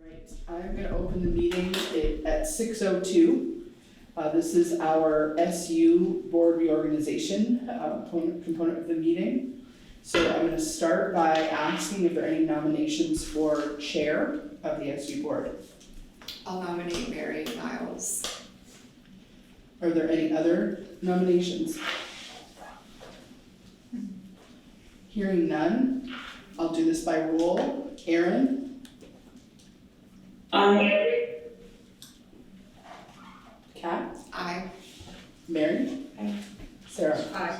Right, I'm gonna open the meeting at 6:02. This is our SU board reorganization component of the meeting. So I'm gonna start by asking if there are any nominations for chair of the SU board. I'll nominate Mary Niles. Are there any other nominations? Hearing none, I'll do this by roll. Erin? Aye. Kat? Aye. Mary? Aye. Sarah? Aye.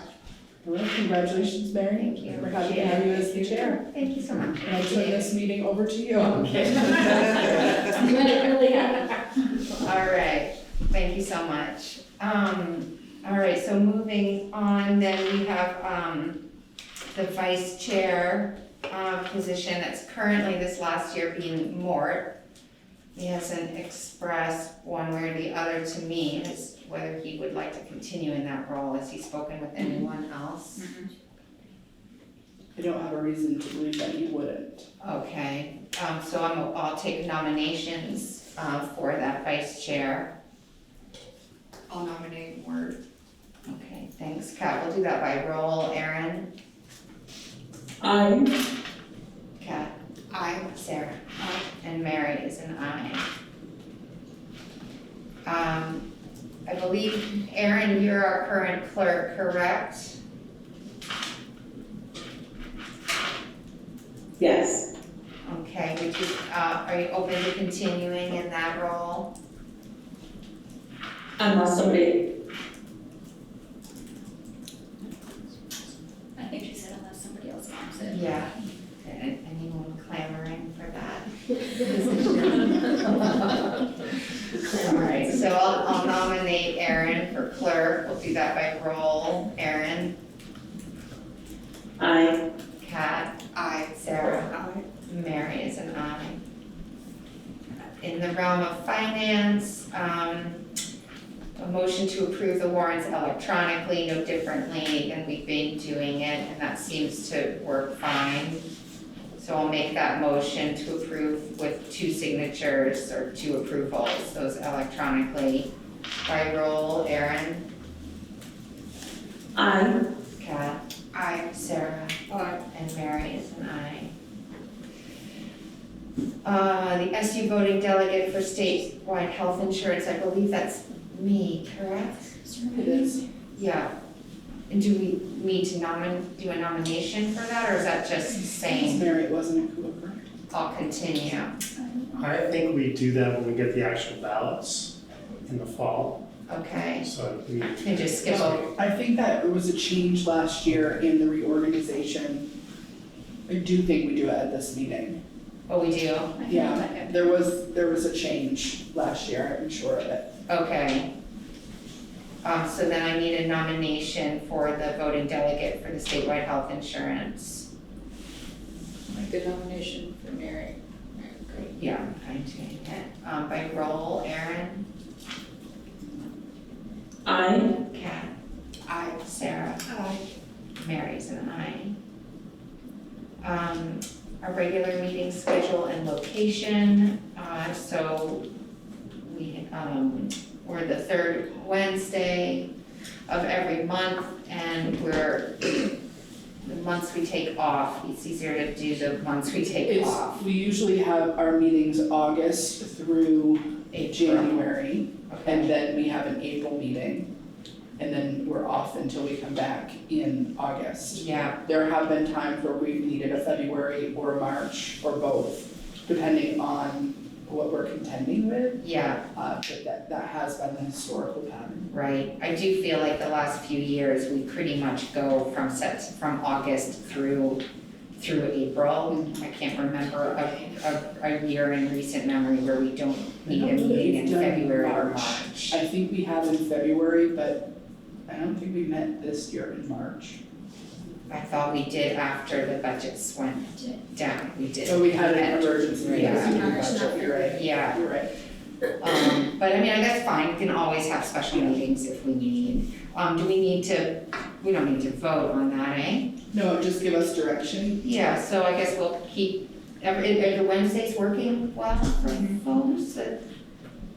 All right, congratulations, Mary. Thank you. We're happy to have you as the chair. Thank you so much. And I turn this meeting over to you. Okay. You made it really happen. All right, thank you so much. All right, so moving on, then we have, the vice chair, position that's currently this last year being Mort. He hasn't expressed one way or the other to me as whether he would like to continue in that role. Has he spoken with anyone else? I don't have a reason to believe that you wouldn't. Okay, so I'll take nominations, for that vice chair. I'll nominate Ward. Okay, thanks, Kat. We'll do that by roll. Erin? Aye. Kat? Aye. Sarah? And Mary is an aye. I believe, Erin, you're our current clerk, correct? Yes. Okay, would you, are you open to continuing in that role? Unless somebody, I think she said unless somebody else wants it. Yeah. Anyone clamoring for that? All right, so I'll nominate Erin for clerk. We'll do that by roll. Erin? aye. Kat? Aye. Sarah? Aye. Mary is an aye. In the realm of finance, a motion to approve the warrants electronically, no differently than we've been doing it, and that seems to work fine. So I'll make that motion to approve with 2 signatures or 2 approvals, those electronically. By roll, Erin, Aye. Kat, Aye. Sarah, Aye. and Mary is an aye. The SU voting delegate for statewide health insurance, I believe that's me, correct? It is. Yeah. And do we need to do a nomination for that, or is that just saying Mary, it wasn't a cooker. I'll continue? I think we do that when we get the actual ballots in the fall, Okay, so we. can just skip over. I think that it was a change last year in the reorganization. I do think we do it at this meeting. Oh, we do? I feel Yeah, like it. there was a change last year, I'm sure of it. Okay. So then I need a nomination for the voting delegate for the statewide health insurance. Make a nomination for Mary. Great, yeah, I'm doing it. By roll, Erin, Aye. Kat, Aye. Sarah, Aye. Mary's an aye. Our regular meeting schedule and location, so we're the 3rd Wednesday of every month, and the months we take off, it's easier to do the months we take off. We usually have our meetings August through January, and then we have an April meeting. And then we're off until we come back in August. Yeah, There have been times where we've needed a February or a March or both, depending on what we're contending with. yeah, But that has been the historical pattern. right. I do feel like the last few years, we pretty much go from August through April. I can't remember a year in recent memory where we don't need a meeting in February or March. I think we have in February, but I don't think we met this year in March. I thought we did after the budgets went down, we did. So we had an emergency. Yeah. Budget, you're right. Yeah, You're right. but I mean, that's fine, we can always have special meetings if we need. Do we need to, we don't need to vote on that, eh? No, just give us direction. Yeah, so I guess we'll keep are your Wednesdays working well for folks?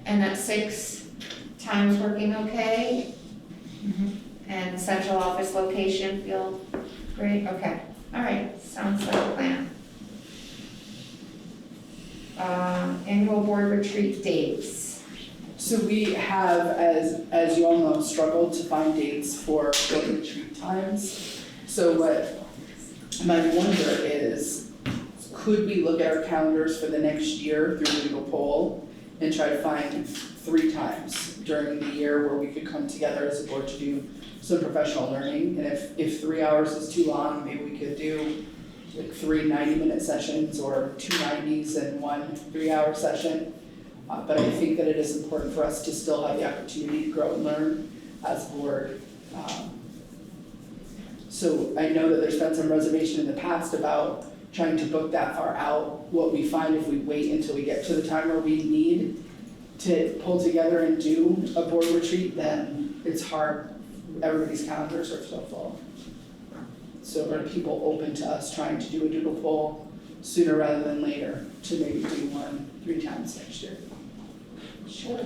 And at 6 times working okay? And central office location feel great? Okay, all right, sounds like a plan. Annual board retreat dates. So we have, as you all know, struggled to find dates for board retreat times. So what my wonder is, could we look at our calendars for the next year through Google Poll and try to find 3 times during the year where we could come together as a board to do some professional learning? And if 3 hours is too long, maybe we could do like 3 90-minute sessions or 2 90s and 1 3-hour session. But I think that it is important for us to still have the opportunity to grow and learn as a board. So I know that there's been some reservation in the past about trying to book that far out. What we find if we wait until we get to the time where we need to pull together and do a board retreat, then it's hard. Everybody's calendars are so full. So are people open to us trying to do a doodle poll sooner rather than later to maybe do one 3 times next year? Sure.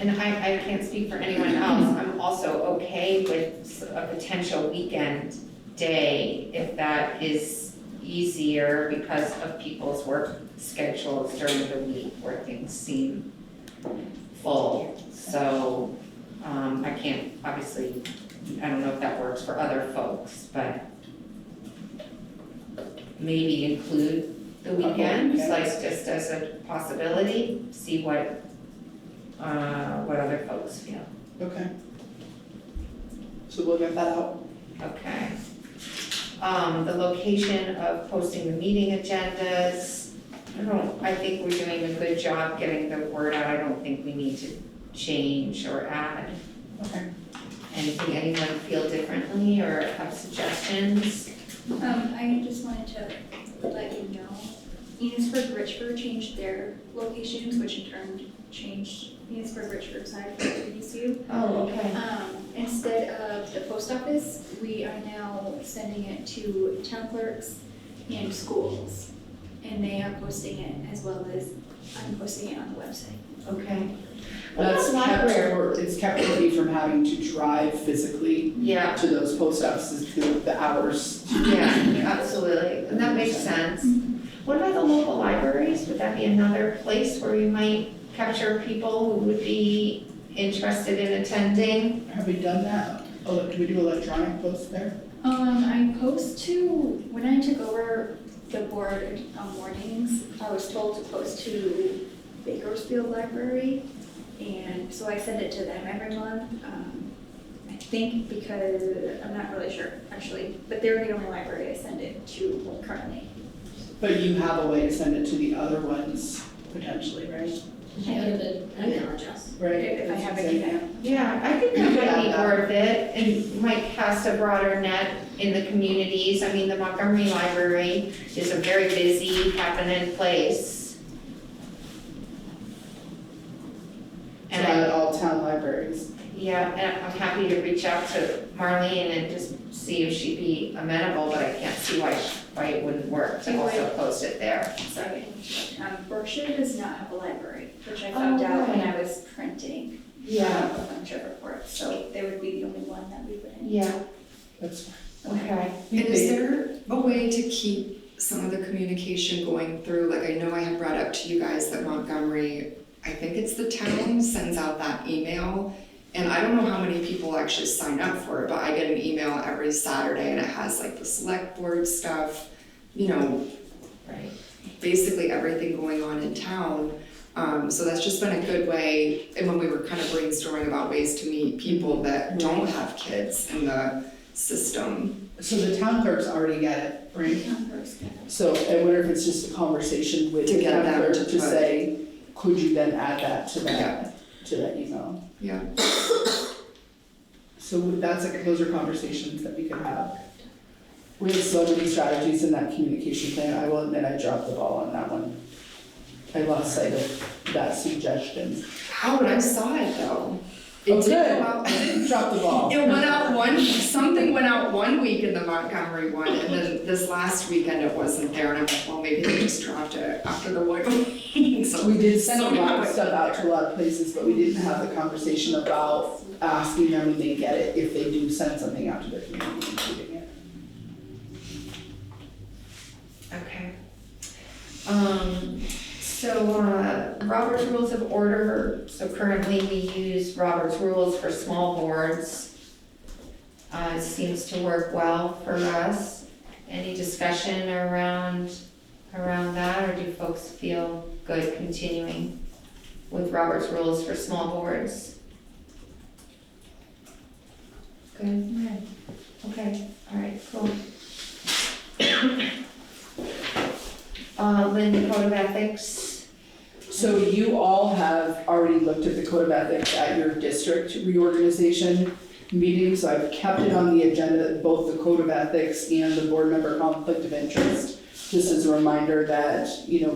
And I can't speak for anyone else, I'm also okay with a potential weekend day if that is easier because of people's work schedules during the week where things seem full. So, I can't, obviously, I don't know if that works for other folks, but maybe include the weekends, like just as a possibility, see what other folks feel. Okay. So we'll get that out. Okay. The location of posting the meeting agendas, I think we're doing a good job getting the word out, I don't think we need to change or add. Okay. Anything anyone feel differently or have suggestions? I just wanted to let you know, Enosburg Richford changed their locations, which in turn changed Enosburg Richford side for FNESU. Oh, okay. Instead of the post office, we are now sending it to town clerks and schools. And they are posting it as well as I'm posting it on the website. Okay. That's What kept, about library? it's kept me from having to drive physically Yeah, to those post offices through the hours. yeah, absolutely, and that makes sense. What about the local libraries? Would that be another place where you might capture people who would be interested in attending? Have we done that? Oh, do we do electronic posts there? I post to, when I took over the board mornings, I was told to post to Bakersfield Library. And so I send it to them every month, I think because, I'm not really sure actually, but they're the only library I send it to currently. But you have a way to send it to the other ones potentially, right? I have an email address. Right? If I have an email. Yeah, I think that might be worth it and might cast a broader net in the communities. I mean, the Montgomery Library is a very busy, happening place. So And at all town libraries. yeah, and I'm happy to reach out to Marlene and just see if she'd be amenable, but I can't see why it wouldn't work to also post it there. Sorry, Berkshire does not have a library, which I found out when I was printing Yeah, a bunch of reports, so they would be the only one that we would. yeah, That's okay. And is there a way to keep some of the communication going through, like I know I have brought up to you guys that Montgomery, I think it's the town, sends out that email, and I don't know how many people actually sign up for it, but I get an email every Saturday and it has like the select board stuff, you know, Right. basically everything going on in town. So that's just been a good way, and when we were kind of brainstorming about ways to meet people that don't have kids in the system. So the town clerks already get it, right? So I wonder if it's just a conversation with To the get town them clerk to to put- say, could you then add that to that email? Yeah. So those are conversations that we could have. We have so many strategies in that communication plan. I will admit I dropped the ball on that one. I lost sight of that suggestion. Oh, but I saw it though. Oh, It did go out. Drop the ball. It went out something went out one week in the Montgomery one, and then this last weekend it wasn't there, and I'm like, well, maybe they just dropped it after the one week, so. We did send a lot of Somebody stuff out put it to a lot of places, but we didn't have the conversation about asking them when they get it, if they do send something out to their community, including it. Okay. So, Robert's Rules of Order, so currently we use Robert's Rules for small boards. It seems to work well for us. Any discussion around that, or do folks feel good continuing with Robert's Rules for small boards? Good? Okay, all right, cool. Lynn, Code of Ethics. So you all have already looked at the Code of Ethics at your district reorganization meeting, so I've kept it on the agenda, both the Code of Ethics and the board member conflict of interest. Just as a reminder that,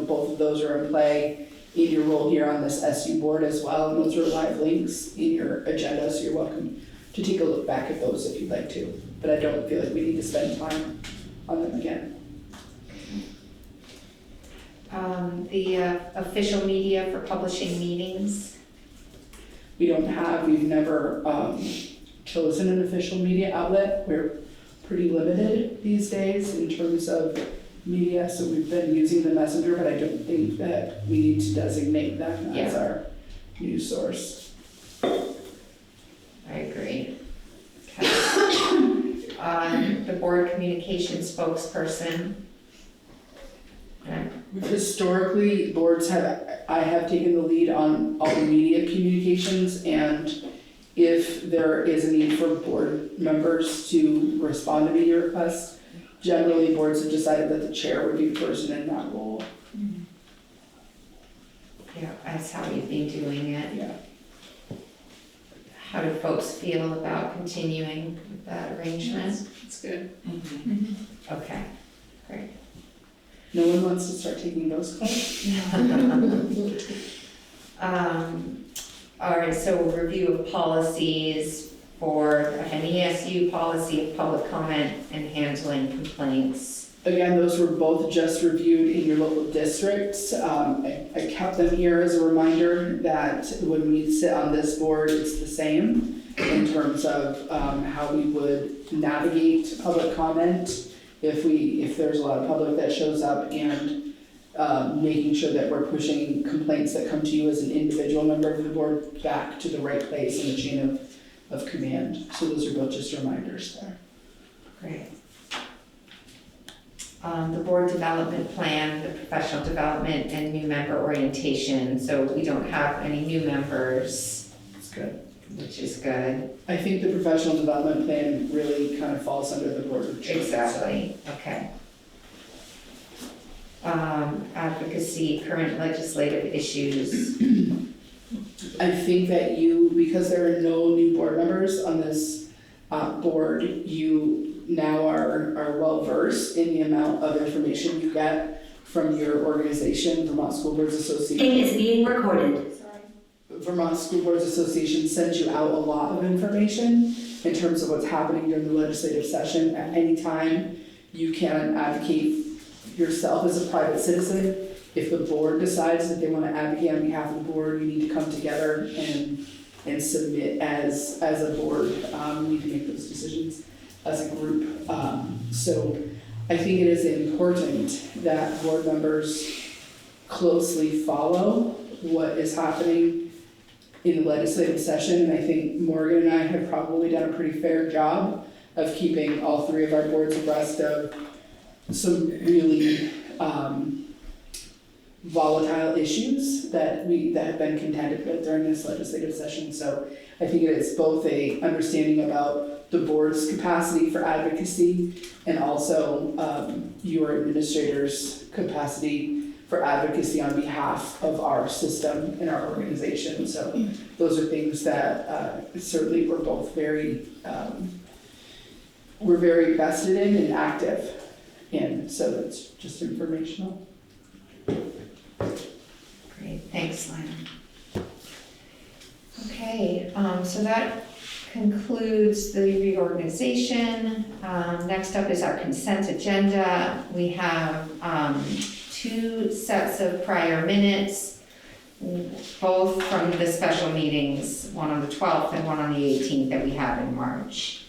both of those are in play in your role here on this SU board as well, and those are live links in your agenda, so you're welcome to take a look back at those if you'd like to. But I don't feel like we need to spend time on them again. The official media for publishing meetings. We've never chosen an official media outlet. We're pretty limited these days in terms of media, so we've been using the Messenger, but I don't think that we need to designate them as our news source. I agree. Okay. The board communication spokesperson. Historically, I have taken the lead on all the media communications, and if there is a need for board members to respond to media requests, generally boards have decided that the chair would be the person in that role. Yeah, that's how you've been doing it. Yeah. How do folks feel about continuing with that arrangement? It's good. Okay, great. No one wants to start taking those calls? All right, so review of policies for an FNESU policy of public comment and handling complaints. Again, those were both just reviewed in your local districts. I kept them here as a reminder that when we sit on this board, it's the same in terms of how we would navigate public comment if there's a lot of public that shows up, and making sure that we're pushing complaints that come to you as an individual member of the board back to the right place in the chain of command. So those are both just reminders there. Great. The board development plan, the professional development, and new member orientation. So we don't have any new members, That's good. which is good. I think the professional development plan really kind of falls under the board of trustees. Exactly, okay. Advocacy, current legislative issues. I think that because there are no new board members on this board, you now are well versed in the amount of information you get from your organization, Vermont School Boards Association. Meeting is being recorded. Vermont School Boards Association sends you out a lot of information in terms of what's happening during the legislative session. At any time, you can advocate yourself as a private citizen. If the board decides that they want to advocate on behalf of the board, you need to come together and submit as a board. You need to make those decisions as a group. So I think it is important that board members closely follow what is happening in the legislative session, and I think Morgan and I have probably done a pretty fair job of keeping all three of our boards abreast of some really volatile issues that have been contended with during this legislative session. So I think it is both a understanding about the board's capacity for advocacy and also your administrator's capacity for advocacy on behalf of our system and our organization. So those are things that certainly we're both very vested in and active in. So that's just informational. Great, thanks, Lynn. Okay, So that concludes the reorganization. Next up is our consent agenda. We have 2 sets of prior minutes, both from the special meetings, one on the 12th and one on the 18th that we have in March.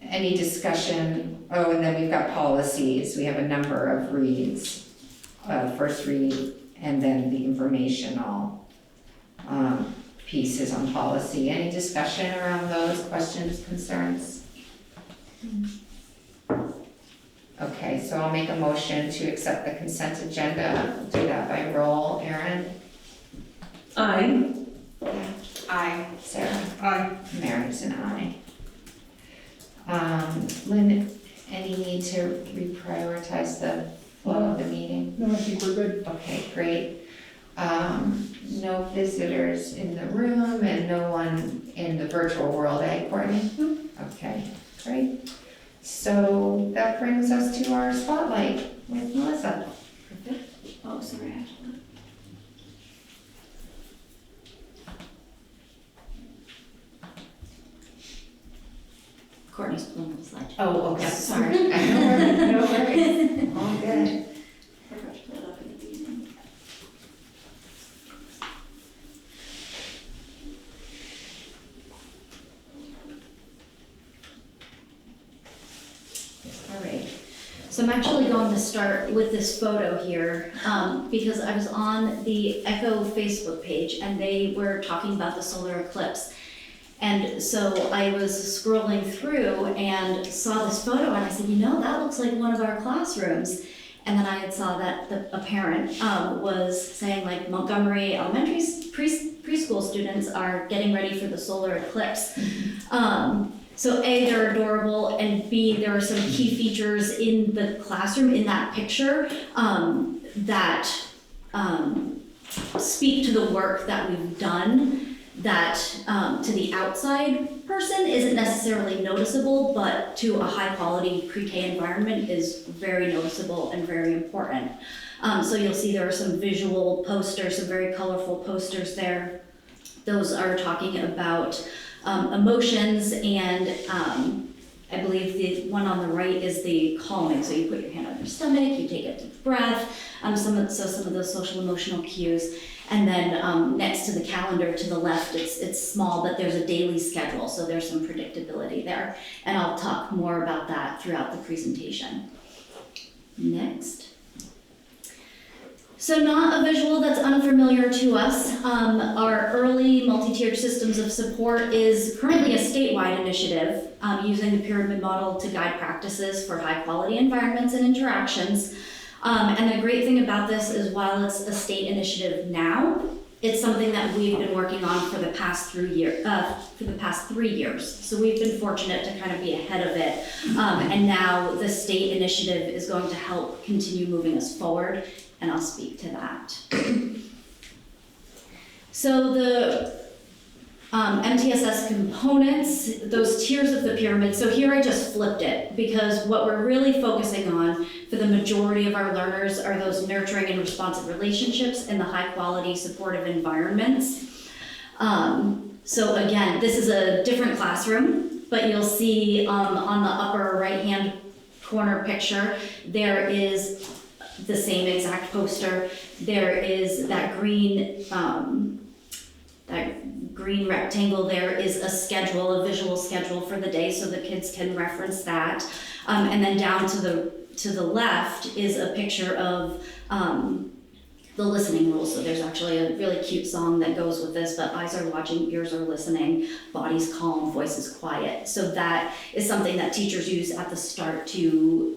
Any discussion? Oh, and then we've got policies. We have a number of reads. First read and then the informational pieces on policy. Any discussion around those, questions, concerns? Okay, so I'll make a motion to accept the consent agenda. We'll do that by roll. Erin? Aye. Aye. Sarah? Aye. Mary's an aye. Lynn, any need to reprioritize the flow of the meeting? No, I think we're good. Okay, great. No visitors in the room and no one in the virtual world, eh, Courtney? Okay, great. So that brings us to our spotlight with Melissa. Oh, sorry, I have to look. Courtney's pulling the slide. Oh, okay. Sorry. No worries, no worries. All good. Forgot to pull it up in the beginning. All right. So I'm actually going to start with this photo here, because I was on the Echo Facebook page and they were talking about the solar eclipse. And so I was scrolling through and saw this photo and I said, you know, that looks like one of our classrooms. And then I had saw that a parent was saying like Montgomery Elementary preschool students are getting ready for the solar eclipse. So A, they're adorable, and B, there are some key features in the classroom in that picture that speak to the work that we've done that to the outside person isn't necessarily noticeable, but to a high quality pre-K environment is very noticeable and very important. So you'll see there are some visual posters, some very colorful posters there. Those are talking about emotions, and I believe the one on the right is the calming. So you put your hand on your stomach, you take a deep breath, some of those social emotional cues. And then next to the calendar to the left, it's small, but there's a daily schedule, so there's some predictability there. And I'll talk more about that throughout the presentation. Next. So not a visual that's unfamiliar to us. Our early multi-tiered systems of support is currently a statewide initiative using the pyramid model to guide practices for high quality environments and interactions. And the great thing about this is while it's a state initiative now, it's something that we've been working on for the past 3 years. So we've been fortunate to kind of be ahead of it. And now the state initiative is going to help continue moving us forward, and I'll speak to that. So the MTSS components, those tiers of the pyramid, so here I just flipped it because what we're really focusing on for the majority of our learners are those nurturing and responsive relationships and the high quality supportive environments. So again, this is a different classroom, but you'll see on the upper right hand corner picture, there is the same exact poster. There is that green rectangle there is a schedule, a visual schedule for the day so the kids can reference that. And then down to the left is a picture of the listening rules. So there's actually a really cute song that goes with this, but eyes are watching, ears are listening, body's calm, voice is quiet. So that is something that teachers use at the start to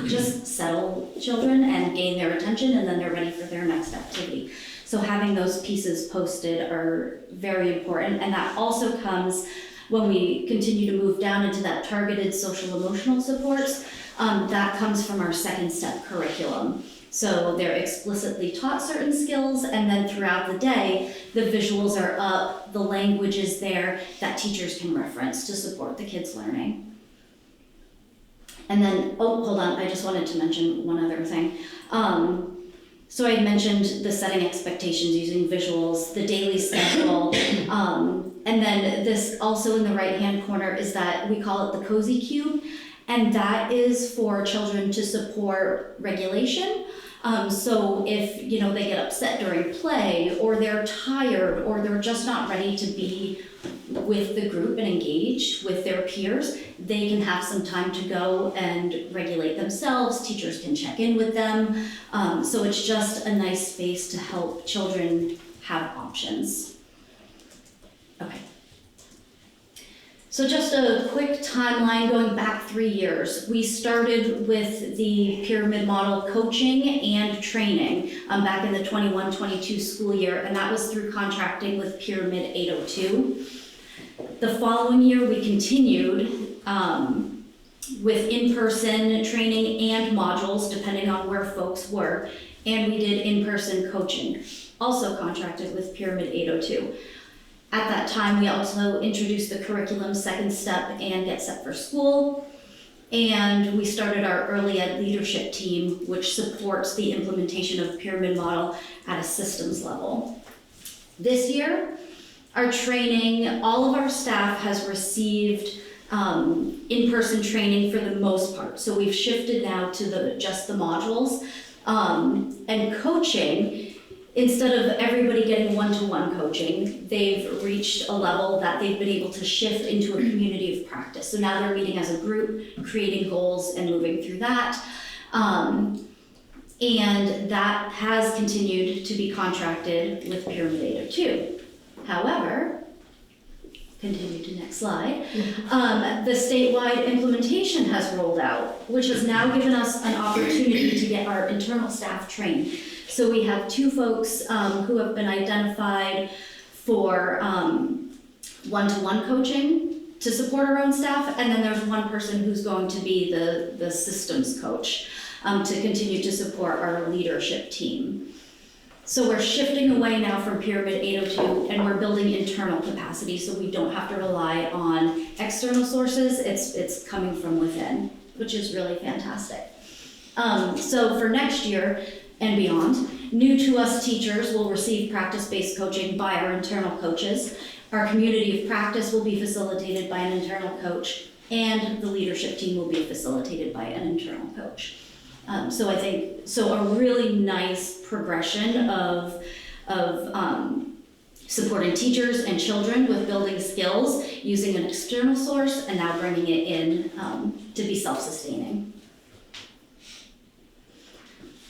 just settle children and gain their attention, and then they're ready for their next activity. So having those pieces posted are very important, and that also comes when we continue to move down into that targeted social emotional supports. That comes from our second step curriculum. So they're explicitly taught certain skills, and then throughout the day, the visuals are up, the language is there that teachers can reference to support the kids' learning. And then, oh, hold on, I just wanted to mention one other thing. So I had mentioned the setting expectations using visuals, the daily schedule, and then this also in the right-hand corner is that we call it the cozy cube, and that is for children to support regulation. So if, they get upset during play, or they're tired, or they're just not ready to be with the group and engaged with their peers, they can have some time to go and regulate themselves. Teachers can check in with them. So it's just a nice space to help children have options. Okay. So just a quick timeline going back 3 years. We started with the pyramid model coaching and training back in the 21-22 school year, and that was through contracting with Pyramid 802. The following year, we continued with in-person training and modules, depending on where folks were, and we did in-person coaching, also contracted with Pyramid 802. At that time, we also introduced the curriculum Second Step and Get Set for School, and we started our early ed leadership team, which supports the implementation of pyramid model at a systems level. This year, our training, all of our staff has received in-person training for the most part. So we've shifted now to just the modules. And coaching, instead of everybody getting one-to-one coaching, they've reached a level that they've been able to shift into a community of practice. So now they're meeting as a group, creating goals and moving through that. And that has continued to be contracted with Pyramid 802. However, continue to next slide, the statewide implementation has rolled out, which has now given us an opportunity to get our internal staff trained. So we have 2 folks who have been identified for one-to-one coaching to support our own staff, and then there's 1 person who's going to be the systems coach to continue to support our leadership team. So we're shifting away now from Pyramid 802, and we're building internal capacity so we don't have to rely on external sources. It's coming from within, which is really fantastic. So for next year and beyond, new to us teachers will receive practice-based coaching by our internal coaches. Our community of practice will be facilitated by an internal coach, and the leadership team will be facilitated by an internal coach. So I think, a really nice progression of supporting teachers and children with building skills, using an external source, and now bringing it in to be self-sustaining.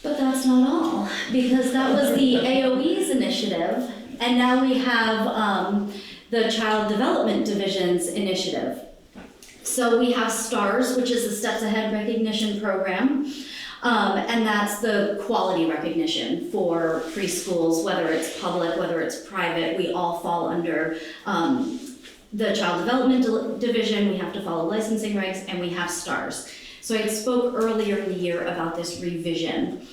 But that's not all, because that was the AOE's initiative, and now we have the Child Development Division's initiative. So we have STARS, which is the Steps Ahead Recognition Program. And that's the quality recognition for preschools, whether it's public, whether it's private. We all fall under the Child Development Division. We have to follow licensing regs, and we have STARS. So I spoke earlier in the year about this revision.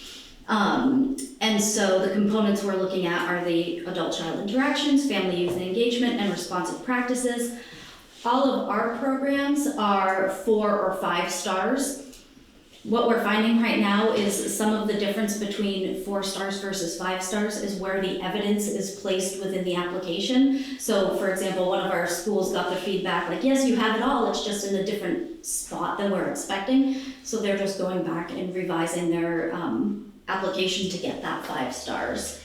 And so the components we're looking at are the adult-child interactions, family, youth, and engagement, and responsive practices. All of our programs are 4 or 5 stars. What we're finding right now is some of the difference between 4 stars versus 5 stars is where the evidence is placed within the application. So for example, one of our schools got the feedback like, yes, you have it all, it's just in a different spot than we're expecting. So they're just going back and revising their application to get that 5 stars.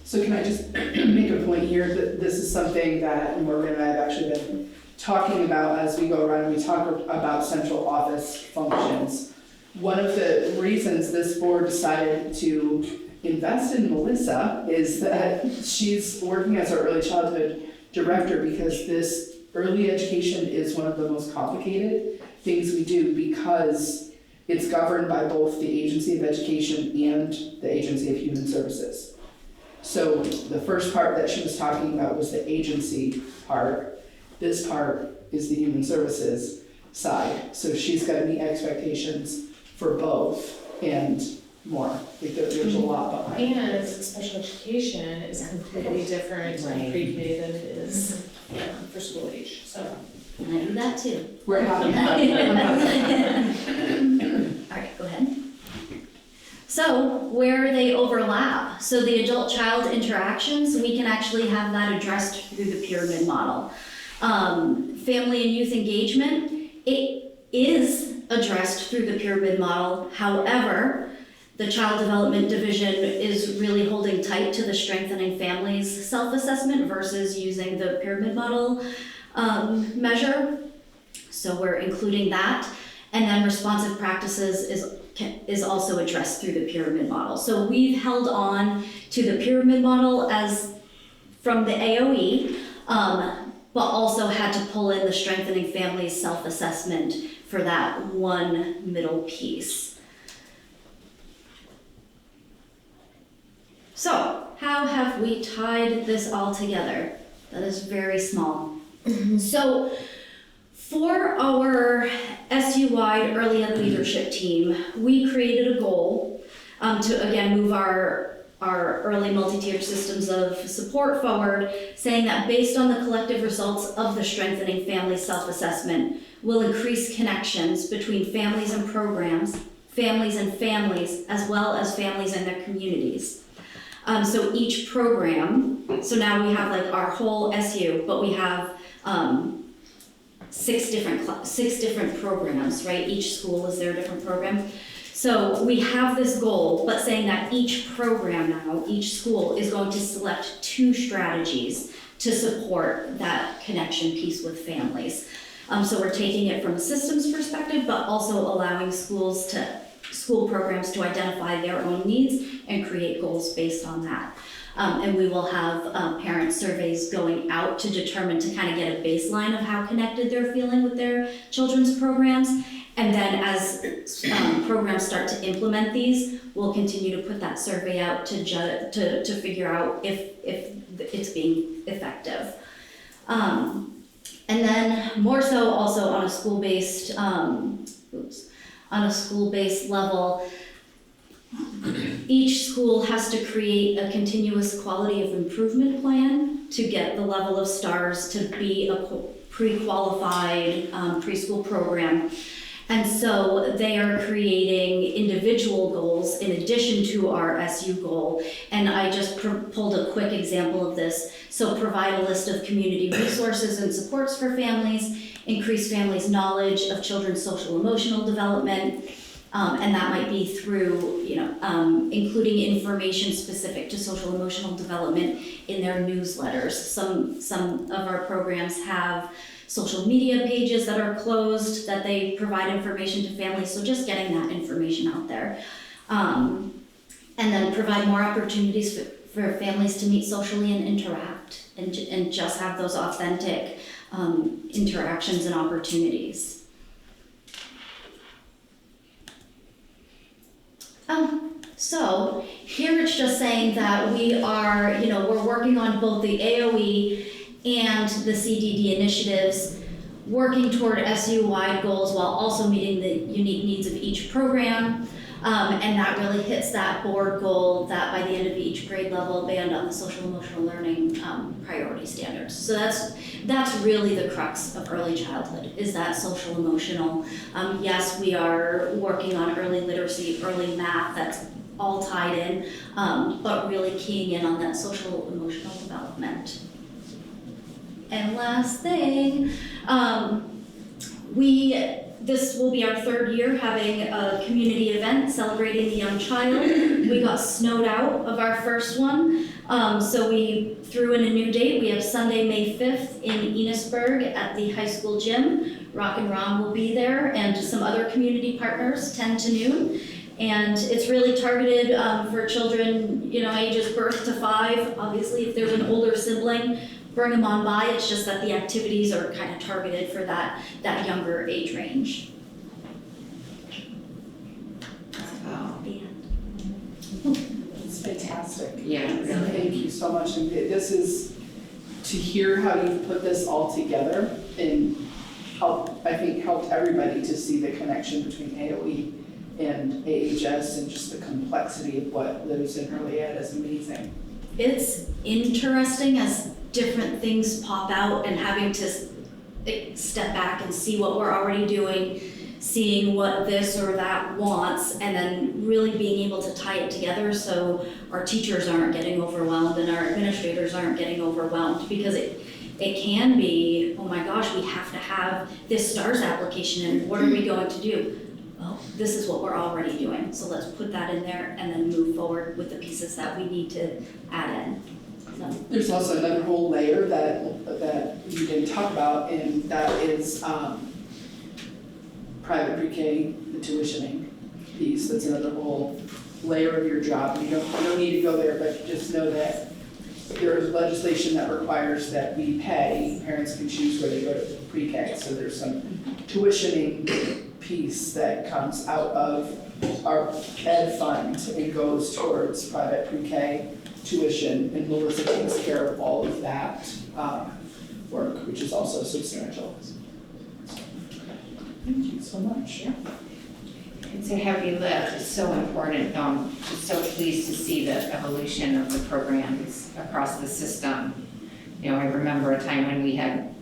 So can I just make a point here that this is something that Morgan and I have actually been talking about as we go around and we talk about central office functions. One of the reasons this board decided to invest in Melissa is that she's working as our early childhood director, because this early education is one of the most complicated things we do, because it's governed by both the Agency of Education and the Agency of Human Services. So the first part that she was talking about was the agency part. This part is the Human Services side. So she's got to meet expectations for both and more. Like there's a lot behind And it. special education is completely different in pre-K than it is for school age, so. And I do that too. We're happy. All right, go ahead. So where they overlap, so the adult-child interactions, we can actually have that addressed through the pyramid model. Family and youth engagement, it is addressed through the pyramid model. However, the Child Development Division is really holding tight to the strengthening families self-assessment versus using the pyramid model measure. So we're including that. And then responsive practices is also addressed through the pyramid model. So we've held on to the pyramid model as from the AOE, but also had to pull in the strengthening families self-assessment for that one middle piece. So, how have we tied this all together? That is very small. So, for our SU-wide early ed leadership team, we created a goal to again move our early multi-tiered systems of support forward, saying that based on the collective results of the strengthening family self-assessment, will increase connections between families and programs, families and families, as well as families and their communities. So each program, so now we have like our whole SU, but we have 6 different programs, right? Each school is their different program. So we have this goal, but saying that each program now, each school is going to select 2 strategies to support that connection piece with families. So we're taking it from a systems perspective, but also allowing school programs to identify their own needs and create goals based on that. And we will have parent surveys going out to determine, to kind of get a baseline of how connected they're feeling with their children's programs. And then as programs start to implement these, we'll continue to put that survey out to figure out if it's being effective. And then more so also on a school-based level, each school has to create a continuous quality of improvement plan to get the level of stars to be a pre-qualified preschool program. And so they are creating individual goals in addition to our SU goal. And I just pulled a quick example of this. So provide a list of community resources and supports for families, increase families' knowledge of children's social emotional development, and that might be through, including information specific to social emotional development in their newsletters. Some of our programs have social media pages that are closed that they provide information to families, so just getting that information out there. And then provide more opportunities for families to meet socially and interact and just have those authentic interactions and opportunities. So here it's just saying that we are, we're working on both the AOE and the CDD initiatives, working toward SU-wide goals while also meeting the unique needs of each program. And that really hits that board goal that by the end of each grade level, band on the social emotional learning priority standards. So that's really the crux of early childhood, is that social emotional. Yes, we are working on early literacy, early math, that's all tied in, but really keying in on that social emotional development. And last thing, this will be our 3rd year having a community event celebrating the young child. We got snowed out of our first one, so we threw in a new date. We have Sunday, May 5th in Enosburg at the high school gym. Rock and Rom will be there and some other community partners, 10 to noon. And it's really targeted for children, ages birth to 5. Obviously, if there's an older sibling, bring them on by. It's just that the activities are kind of targeted for that younger age range. Wow. The end. It's fantastic. Yeah, really. Thank you so much. And this is, to hear how you've put this all together and helped everybody to see the connection between AOE and AHS and just the complexity of what lives in early ed is amazing. It's interesting as different things pop out and having to step back and see what we're already doing, seeing what this or that wants, and then really being able to tie it together so our teachers aren't getting overwhelmed and our administrators aren't getting overwhelmed, because it can be, oh my gosh, we have to have this STARS application, and what are we going to do? Well, this is what we're already doing, so let's put that in there and then move forward with the pieces that we need to add in. So, There's also another whole layer that you didn't talk about, and that is private pre-K, the tuitioning piece. That's another whole layer of your job. You don't need to go there, but just know that there is legislation that requires that we pay. Parents can choose where they go to pre-K, so there's some tuitioning piece that comes out of our ed fund and goes towards private pre-K tuition, and Melissa takes care of all of that work, which is also substantial. Thank you so much. Yeah. It's a heavy lift, it's so important, just so pleased to see the evolution of the programs across the system. You know, I remember a time when we had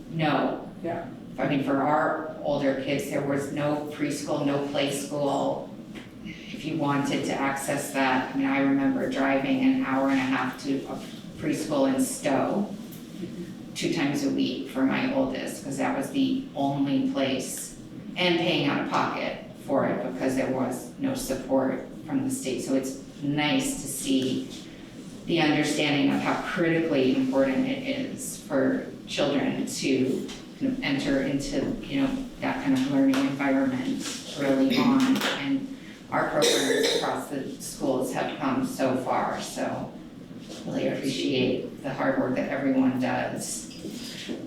for our older kids, there was no preschool, no play school. If you wanted to access that, I mean, I remember driving an hour and a half to a preschool in Stowe 2 times a week for my oldest, because that was the only place, and paying out of pocket for it because there was no support from the state. So it's nice to see the understanding of how critically important it is for children to enter into, that kind of learning environment early on. And our programs across the schools have come so far, so really appreciate the hard work that everyone does.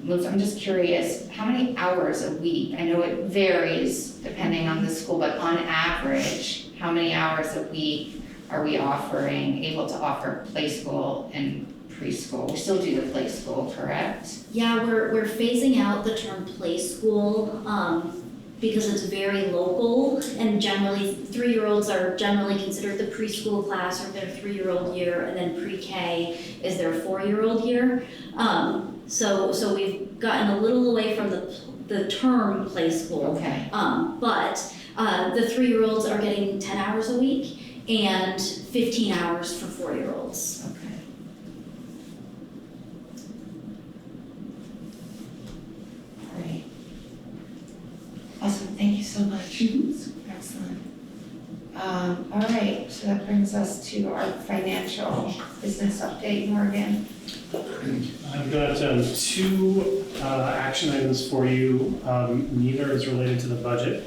I'm just curious, how many hours a week? I know it varies depending on the school, but on average, how many hours a week are we able to offer play school and preschool? We still do the play school, correct? yeah, we're phasing out the term play school, because it's very local, and generally 3-year-olds are generally considered the preschool class or their 3-year-old year, and then pre-K is their 4-year-old year. So we've gotten a little away from the term play school. Okay. But the 3-year-olds are getting 10 hours a week and 15 hours for 4-year-olds. Okay. Great. Awesome, thank you so much. Excellent. All right, so that brings us to our financial business update, Morgan. I've got 2 action items for you. Neither is related to the budget.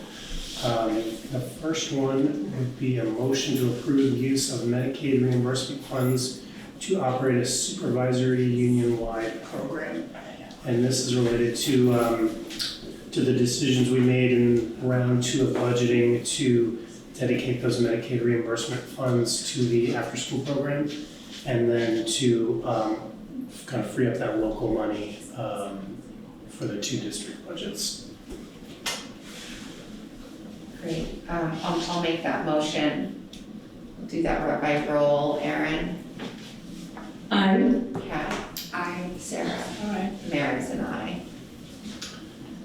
The first one would be a motion to approve the use of Medicaid reimbursement funds to operate a supervisory union-wide program. And this is related to the decisions we made in round 2 of budgeting to dedicate those Medicaid reimbursement funds to the after-school program, and then to kind of free up that local money for the 2 district budgets. Great, I'll make that motion. We'll do that by roll. Erin? Aye. Kat? I, Sarah? Aye. Mary's an aye.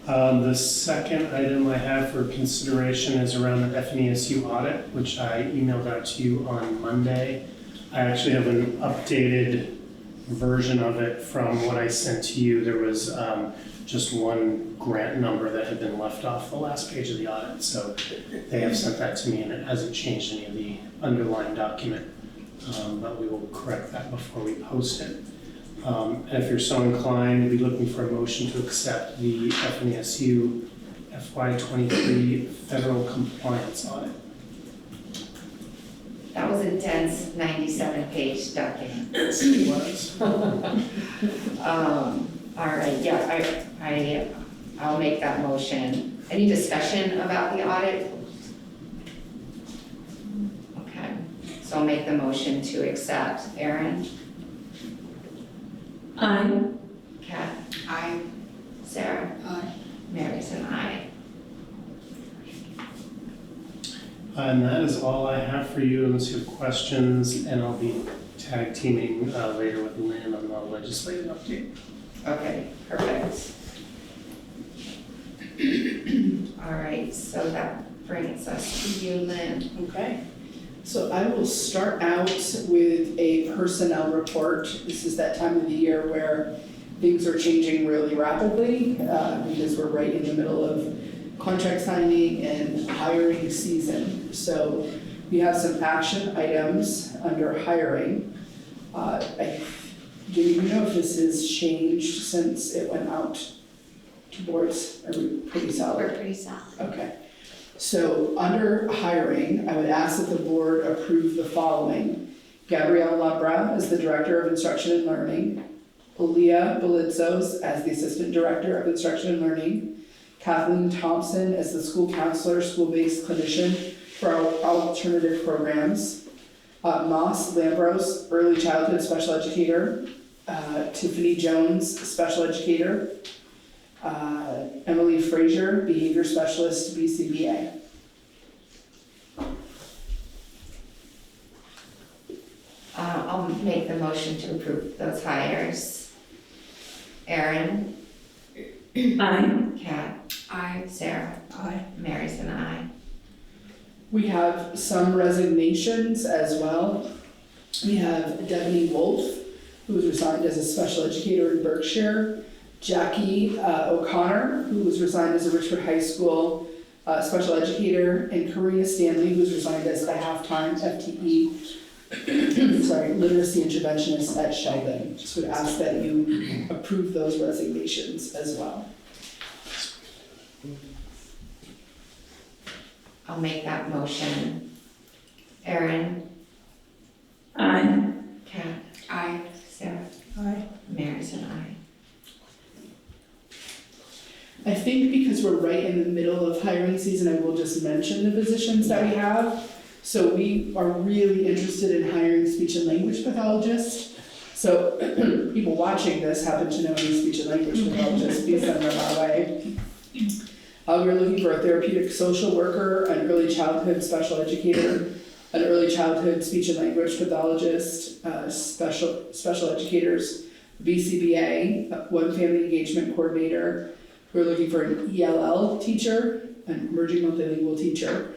The second item I have for consideration is around the FNESU audit, which I emailed out to you on Monday. I actually have an updated version of it from what I sent to you. There was just one grant number that had been left off the last page of the audit, so they have sent that to me, and it hasn't changed any of the underlying document, but we will correct that before we post it. And if you're so inclined, we'd be looking for a motion to accept the FNESU FY23 federal compliance audit. That was a dense 97-page document. Yes, it was. All right, yeah, I'll make that motion. Any discussion about the audit? Okay, so I'll make the motion to accept. Erin? Aye. Kat? I, Sarah? Aye. Mary's an aye. And that is all I have for you, unless you have questions, and I'll be tag teaming later with Lynn on the legislative update. Okay, perfect. All right, so that brings us to you, Lynn. Okay, so I will start out with a personnel report. This is that time of the year where things are changing really rapidly because we're right in the middle of contract signing and hiring season. So we have some action items under hiring. Do you know if this has changed since it went out to boards? Are we pretty solid? We're pretty solid. Okay, so under hiring, I would ask that the board approve the following. Gabrielle Labra as the Director of Instruction and Learning, Leah Belitzos as the Assistant Director of Instruction and Learning, Kathleen Thompson as the School Counselor, School-Based Clinician for our alternative programs, Moss Lambros, Early Childhood Special Educator, Tiffany Jones, Special Educator, Emily Frazier, Behavior Specialist, BCBA. I'll make the motion to approve those hires. Erin? Aye. Kat? I, Sarah? Aye. Mary's an aye. We have some resignations as well. We have Devaney Wolf, who was resigned as a special educator in Berkshire, Jackie O'Connor, who was resigned as a Richford High School special educator, and Karina Stanley, who's resigned as a half-time FTE, literacy interventionist at Sheldon. So would ask that you approve those resignations as well. I'll make that motion. Erin? Aye. Kat? I, Sarah? Aye. Mary's an aye. I think because we're right in the middle of hiring season, I will just mention the positions that we have. So we are really interested in hiring speech and language pathologists. So people watching this happen to know any speech and language pathologists, please send them our way. We're looking for a therapeutic social worker, an early childhood special educator, an early childhood speech and language pathologist, special educators, BCBA, one family engagement coordinator. We're looking for an ELL teacher, an emerging multilingual teacher,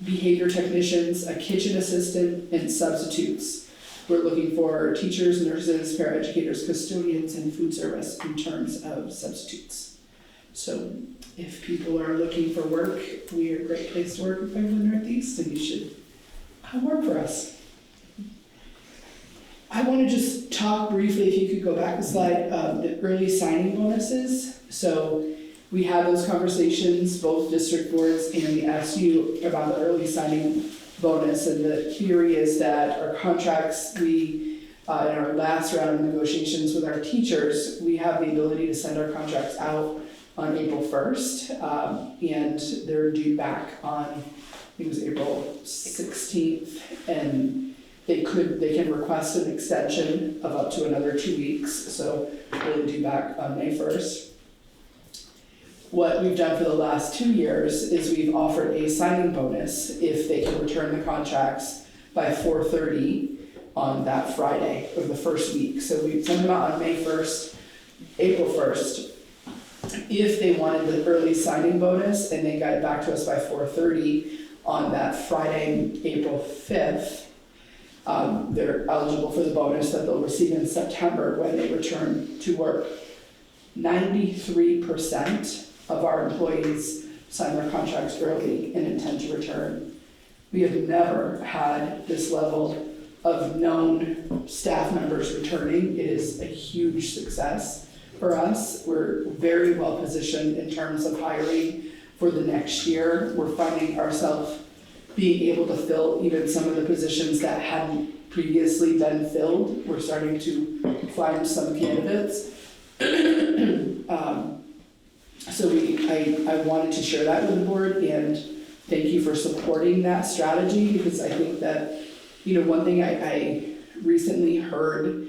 behavior technicians, a kitchen assistant, and substitutes. We're looking for teachers, nurses, paraeducators, custodians, and food service in terms of substitutes. So if people are looking for work, we are a great place to work in Franklin Northeast, and you should come work for us. I want to just talk briefly, if you could go back a slide, the early signing bonuses. So we have those conversations, both district boards and the SU, about the early signing bonus. And the theory is that our contracts, in our last round of negotiations with our teachers, we have the ability to send our contracts out on April 1st. And they're due back on, I think it was April 16th. And they can request an extension of up to another 2 weeks. So really due back on May 1st. What we've done for the last 2 years is we've offered a signing bonus if they can return the contracts by 4:30 on that Friday of the first week. So we send them out on May 1st, April 1st. If they wanted the early signing bonus and they got it back to us by 4:30 on that Friday, April 5th, they're eligible for the bonus that they'll receive in September when they return to work. 93% of our employees sign their contracts early and intend to return. We have never had this level of known staff members returning. It is a huge success for us. We're very well positioned in terms of hiring for the next year. We're finding ourselves being able to fill even some of the positions that hadn't previously been filled. We're starting to find some candidates. So I wanted to share that with the board, and thank you for supporting that strategy, because I think that, one thing I recently heard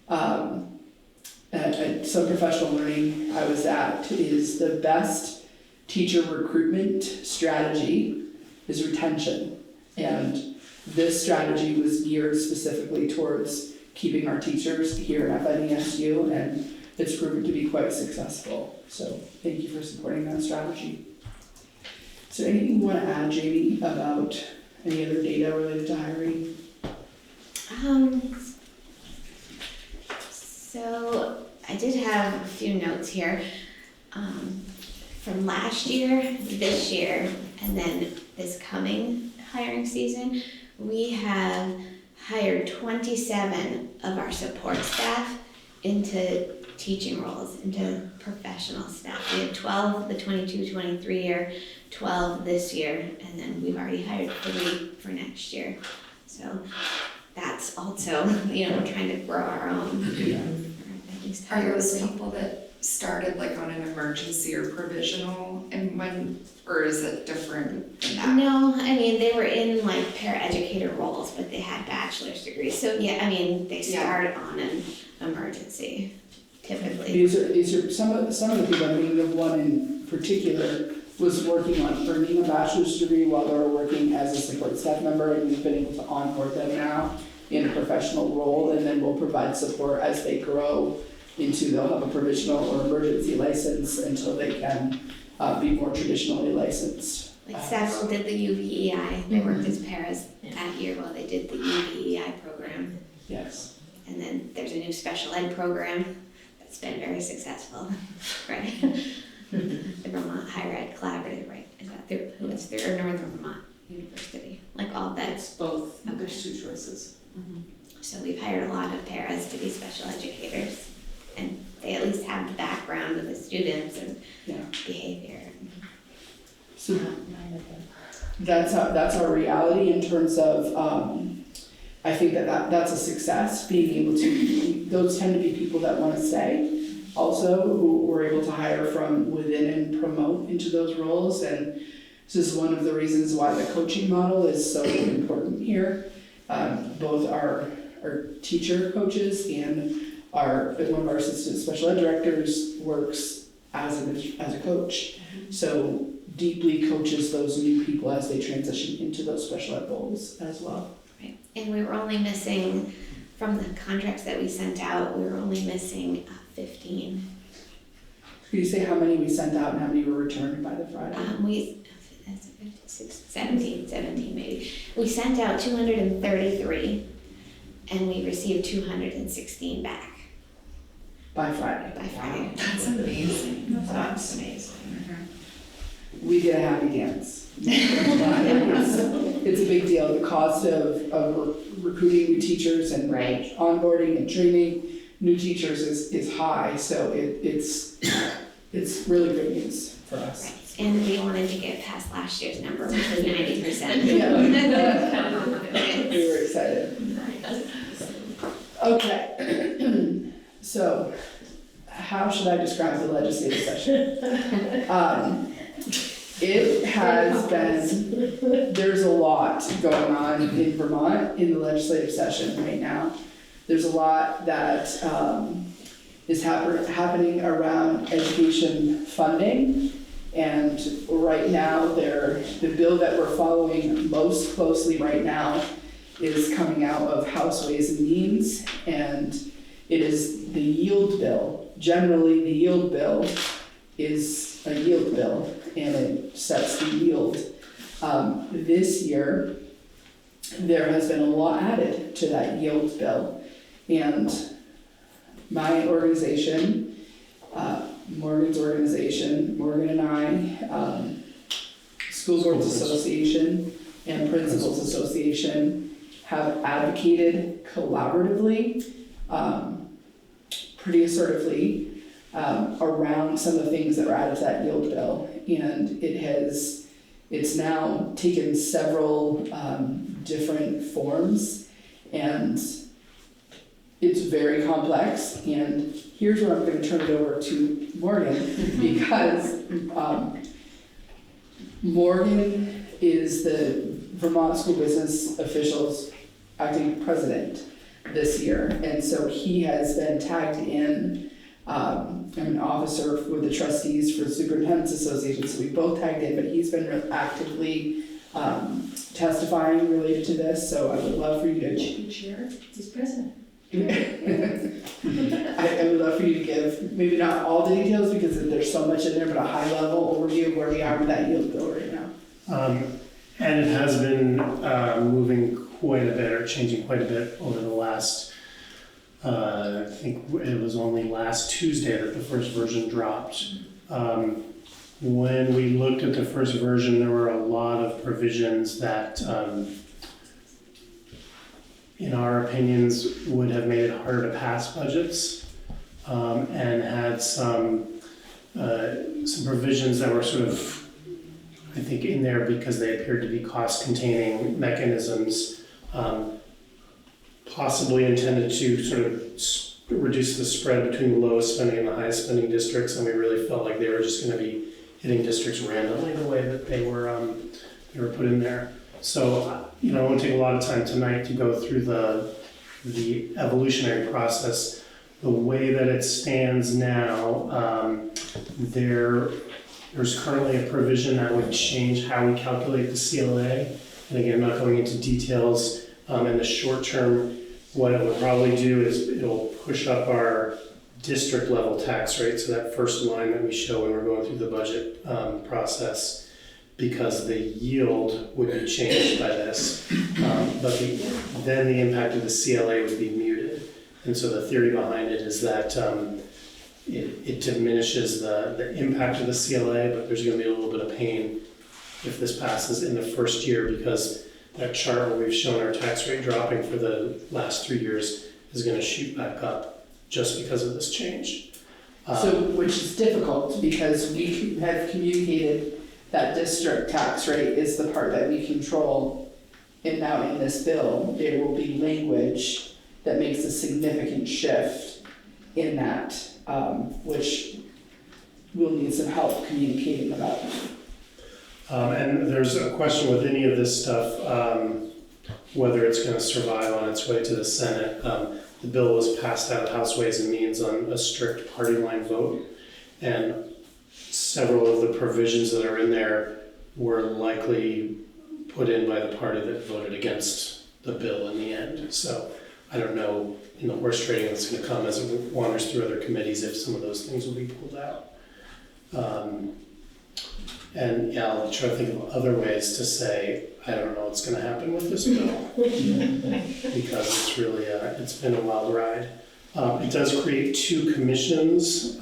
at some professional learning I was at is the best teacher recruitment strategy is retention. And this strategy was geared specifically towards keeping our teachers here at FNESU and it's proven to be quite successful. So thank you for supporting that strategy. So anything you want to add, Jamie, about any other data related to hiring? So I did have a few notes here, from last year, this year, and then this coming hiring season. We have hired 27 of our support staff into teaching roles, into professional staff. We have 12 the 22-23 year, 12 this year, and then we've already hired 3 for next year. So that's also, we're trying to grow our own. At least Are hire those three. people that started like on an emergency or provisional, and or is it different than that? No, they were in like paraeducator roles, but they had bachelor's degrees. So yeah, they start on an emergency typically. These are some of the people. I'm thinking of one in particular was working on earning a bachelor's degree while they were working as a support staff member, and we've been able to onboard them now in a professional role, and then we'll provide support as they grow into, they'll have a provisional or emergency license until they can be more traditionally licensed. Like several did the UVEI. They worked as paras that year while they did the UVEI program. Yes. And then there's a new special ed program that's been very successful, right? The Vermont Higher Ed Collaborative, right? Is that through, it's through Northern Vermont University, like all that. It's both, Okay. there's 2 choices. So we've hired a lot of paras to be special educators, and they at least have the background of the students and Yeah. behavior. So that's our reality in terms of, I think that's a success, being able to, those tend to be people that want to stay also, who we're able to hire from within and promote into those roles. And this is one of the reasons why the coaching model is so important here. Both our teacher coaches and one of our assistant special ed directors works as a coach. So deeply coaches those new people as they transition into those special ed roles as well. Right. And we were only missing, from the contracts that we sent out, we were only missing 15. Could you say how many we sent out and how many were returned by the Friday? That's 17 maybe. We sent out 233 and we received 216 back By Friday. by Friday. That's amazing. That's amazing. We did a happy dance. It's a big deal. The cost of recruiting new teachers and Right. onboarding and training new teachers is high, so it's really good news for us. Right. And we wanted to get past last year's number, which was 90%. We were excited. Okay, so how should I describe the legislative session? It has been, there's a lot going on in Vermont in the legislative session right now. There's a lot that is happening around education funding. And right now, the bill that we're following most closely right now is coming out of House Ways and Means, and it is the yield bill. Generally, the yield bill is a yield bill, and it sets the yield. This year, there has been a law added to that yield bill, and my organization, Morgan's organization, Morgan and I, Schoolboards Association and Principals Association have advocated collaboratively, pretty assertively, around some of the things that were added to that yield bill. And it's now taken several different forms, and it's very complex. And here's where I'm going to turn it over to Morgan, because Morgan is the Vermont School Business Officials acting president this year, and so he has been tagged in. I'm an officer with the trustees for the Superintendent's Association, so we both tagged in, but he's been actively testifying related to this, so I would love for you to Chair, he's president. I would love love for you to give, maybe not all the details because there's so much in there, but a high level overview of where we are with that yield bill right now. And it has been moving quite a bit, or changing quite a bit over the last, I think it was only last Tuesday that the first version dropped. When we looked at the first version, there were a lot of provisions that, in our opinions, would have made it harder to pass budgets, and had some provisions that were sort of, I think, in there because they appeared to be cost-containing mechanisms, possibly intended to sort of reduce the spread between the lowest spending and the highest spending districts, and we really felt like they were just going to be hitting districts randomly the way that they were put in there. So, I won't take a lot of time tonight to go through the evolutionary process. The way that it stands now, there's currently a provision that would change how we calculate the CLA. And again, I'm not going into details. In the short term, what it would probably do is it'll push up our district level tax rate, so that first line that we show when we're going through the budget process, because the yield would be changed by this. But then the impact of the CLA would be muted. And so the theory behind it is that it diminishes the impact of the CLA, but there's going to be a little bit of pain if this passes in the first year, because that chart where we've shown our tax rate dropping for the last 3 years is going to shoot back up just because of this change. Which is difficult because we have communicated that district tax rate is the part that we control. And now in this bill, there will be language that makes a significant shift in that, which we'll need some help communicating about. And there's a question with any of this stuff, whether it's going to survive on its way to the Senate. The bill was passed out of House Ways and Means on a strict party line vote, and several of the provisions that are in there were likely put in by the party that voted against the bill in the end. So I don't know, in the horse trading that's going to come as it wanders through other committees, if some of those things will be pulled out. And yeah, I'll try to think of other ways to say, I don't know what's going to happen with this bill, because it's really, it's been a wild ride. It does create 2 commissions.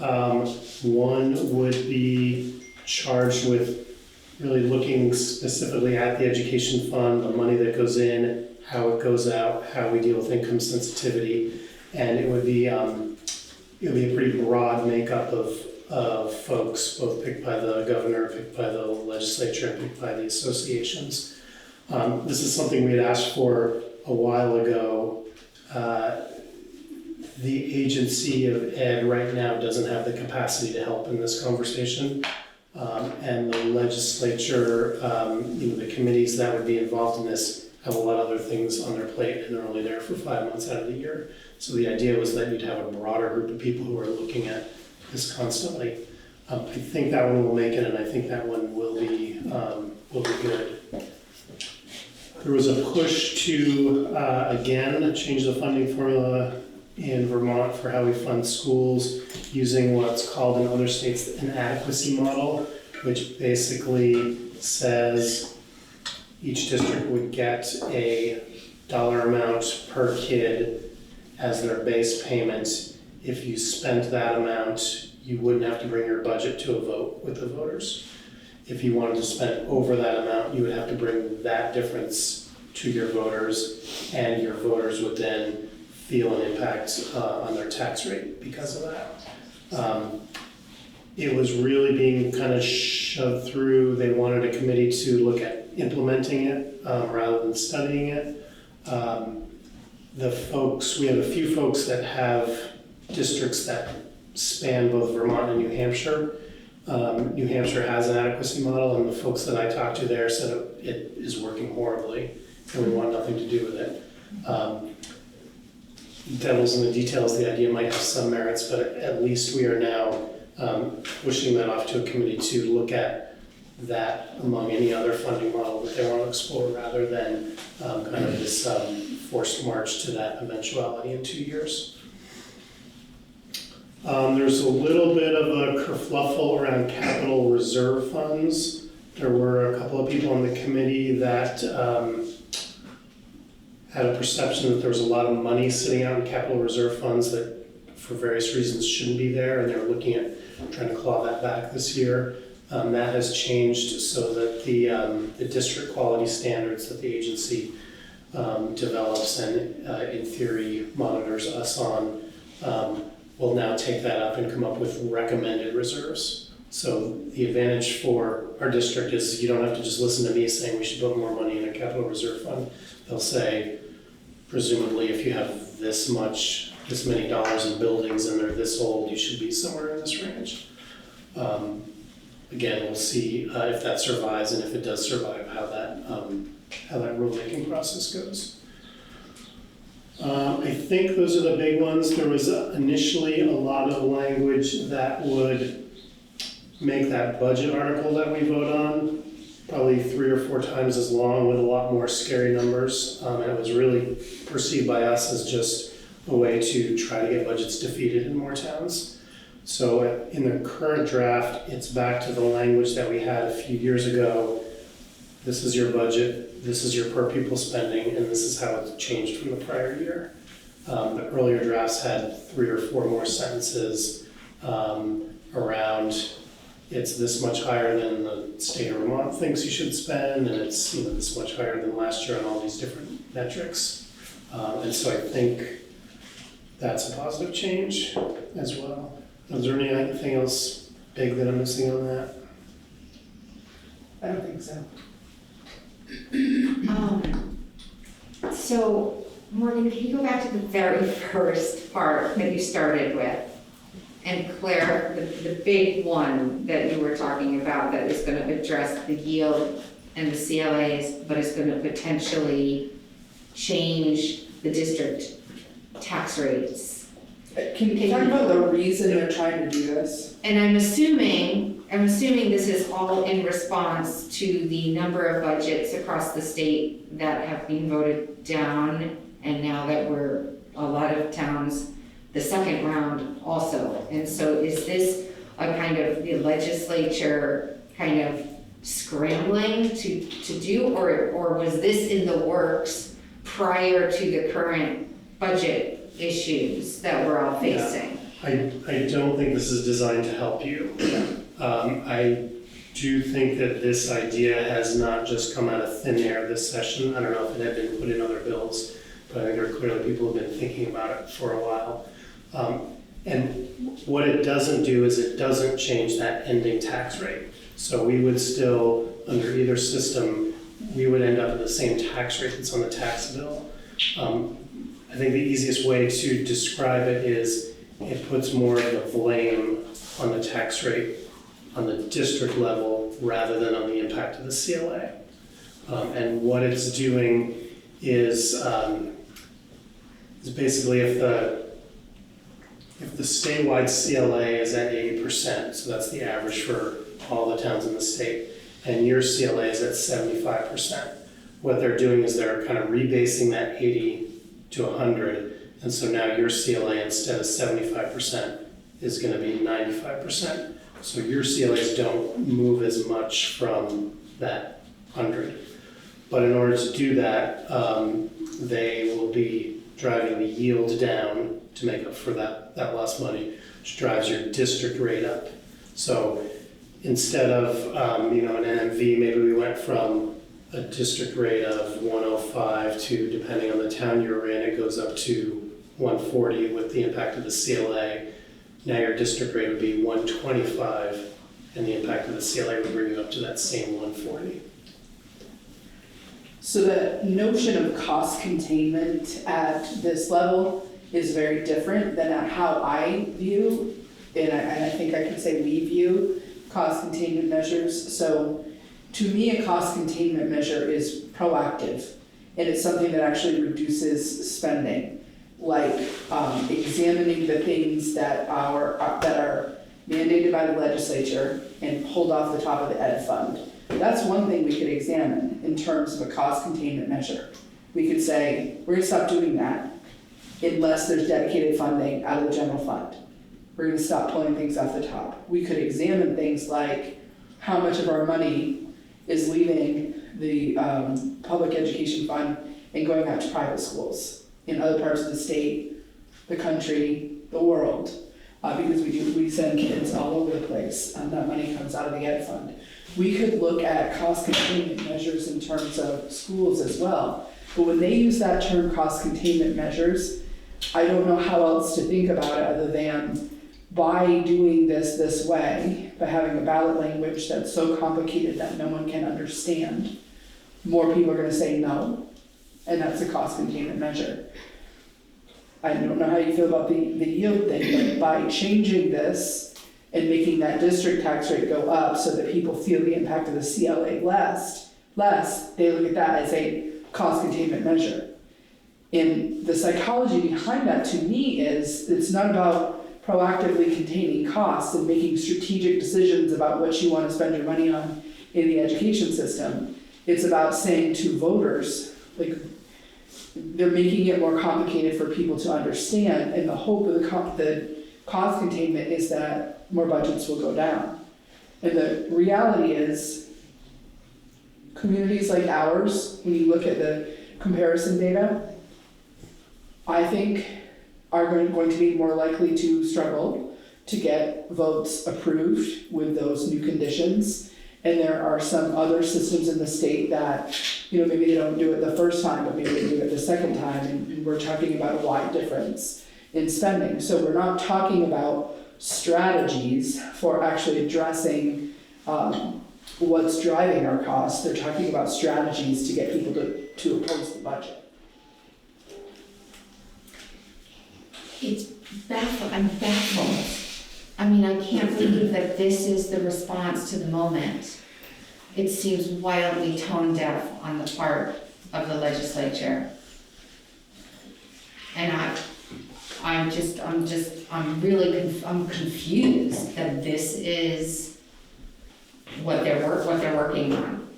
One would be charged with really looking specifically at the education fund, the money that goes in, how it goes out, how we deal with income sensitivity, and it would be a pretty broad makeup of folks, both picked by the governor, picked by the legislature, and picked by the associations. This is something we had asked for a while ago. The agency of ed right now doesn't have the capacity to help in this conversation. And the legislature, the committees that would be involved in this have a lot of other things on their plate, and they're only there for 5 months out of the year. So the idea was that you'd have a broader group of people who are looking at this constantly. I think that one will make it, and I think that one will be good. There was a push to, again, change the funding formula in Vermont for how we fund schools using what's called in other states an adequacy model, which basically says each district would get a dollar amount per kid as their base payment. If you spent that amount, you wouldn't have to bring your budget to a vote with the voters. If you wanted to spend over that amount, you would have to bring that difference to your voters, and your voters would then feel an impact on their tax rate because of that. It was really being kind of shoved through. They wanted a committee to look at implementing it rather than studying it. We have a few folks that have districts that span both Vermont and New Hampshire. New Hampshire has an adequacy model, and the folks that I talked to there said it is working horribly, and we want nothing to do with it. Devil's in the details. The idea might have some merits, but at least we are now pushing that off to a committee to look at that among any other funding model that they want to explore, rather than kind of this forced march to that eventuality in 2 years. There's a little bit of a kerfluffle around capital reserve funds. There were a couple of people on the committee that had a perception that there was a lot of money sitting out in capital reserve funds that for various reasons shouldn't be there, and they were looking at trying to claw that back this year. That has changed so that the district quality standards that the agency develops and in theory monitors us on will now take that up and come up with recommended reserves. So the advantage for our district is you don't have to just listen to me saying we should put more money in a capital reserve fund. They'll say, presumably if you have this many dollars in buildings and they're this old, you should be somewhere in this range. Again, we'll see if that survives, and if it does survive, how that rulemaking process goes. I think those are the big ones. There was initially a lot of language that would make that budget article that we vote on probably 3 or 4 times as long with a lot more scary numbers. And it was really perceived by us as just a way to try to get budgets defeated in more towns. So in the current draft, it's back to the language that we had a few years ago. This is your budget, this is your per pupil spending, and this is how it's changed from the prior year. The earlier drafts had 3 or 4 more sentences around it's this much higher than the state of Vermont thinks you should spend, and it's this much higher than last year on all these different metrics. And so I think that's a positive change as well. Is there anything else big that I'm missing on that? I don't think so. So, Morgan, can you go back to the very first part that you started with? And Claire, the big one that you were talking about that is gonna address the yield and the CLAs, but is gonna potentially change the district tax rates. Can you talk about the reason they're trying to do this? And I'm assuming this is all in response to the number of budgets across the state that have been voted down, and now that we're, a lot of towns, the second round also. And so is this a kind of the legislature kind of scrambling to do, or was this in the works prior to the current budget issues that we're all facing? I don't think this is designed to help you. I do think that this idea has not just come out of thin air this session. I don't know if it had been put in other bills, but I think there are clearly people who have been thinking about it for a while. And what it doesn't do is it doesn't change that ending tax rate. So we would still, under either system, we would end up at the same tax rate that's on the tax bill. I think the easiest way to describe it is it puts more of the blame on the tax rate on the district level rather than on the impact of the CLA. And what it's doing is basically if the statewide CLA is at 80%, so that's the average for all the towns in the state, and your CLA is at 75%, what they're doing is they're kind of rebasing that 80 to 100, and so now your CLA instead of 75% is going to be 95%. So your CLAs don't move as much from that 100. But in order to do that, they will be driving the yield down to make up for that lost money, which drives your district rate up. So instead of an NMV, maybe we went from a district rate of 105 to, depending on the town you're in, it goes up to 140 with the impact of the CLA. Now your district rate would be 125, and the impact of the CLA would bring you up to that same 140. So the notion of cost containment at this level is very different than how I view, and I think I can say we view, cost containment measures. So to me, a cost containment measure is proactive, and it's something that actually reduces spending, like examining the things that are mandated by the legislature and pulled off the top of the ed fund. That's one thing we could examine in terms of a cost containment measure. We could say, we're gonna stop doing that unless there's dedicated funding out of the general fund. we're gonna stop pulling things off the top. We could examine things like how much of our money is leaving the public education fund and going out to private schools in other parts of the state, the country, the world. Because we send kids all over the place, and that money comes out of the ed fund. We could look at cost containment measures in terms of schools as well. But when they use that term cost containment measures, I don't know how else to think about it other than by doing this way, by having a ballot language that's so complicated that no one can understand, more people are gonna say no, and that's a cost containment measure. I don't know how you feel about the yield thing, but by changing this and making that district tax rate go up so that people feel the impact of the CLA less, they look at that as a cost containment measure. And the psychology behind that to me is it's not about proactively containing costs and making strategic decisions about what you want to spend your money on in the education system. It's about saying to voters, like, they're making it more complicated for people to understand, and the hope of the cost containment is that more budgets will go down. And the reality is, communities like ours, when you look at the comparison data, I think are going to be more likely to struggle to get votes approved with those new conditions. And there are some other systems in the state that, maybe they don't do it the first time, but maybe they do it the second time, and we're talking about a wide difference in spending. So we're not talking about strategies for actually addressing what's driving our costs. They're talking about strategies to get people to oppose the budget. It's baffled, I'm baffled. I mean, I can't believe that this is the response to the moment. It seems wildly tone deaf on the part of the legislature. And I'm confused that this is what they're working on.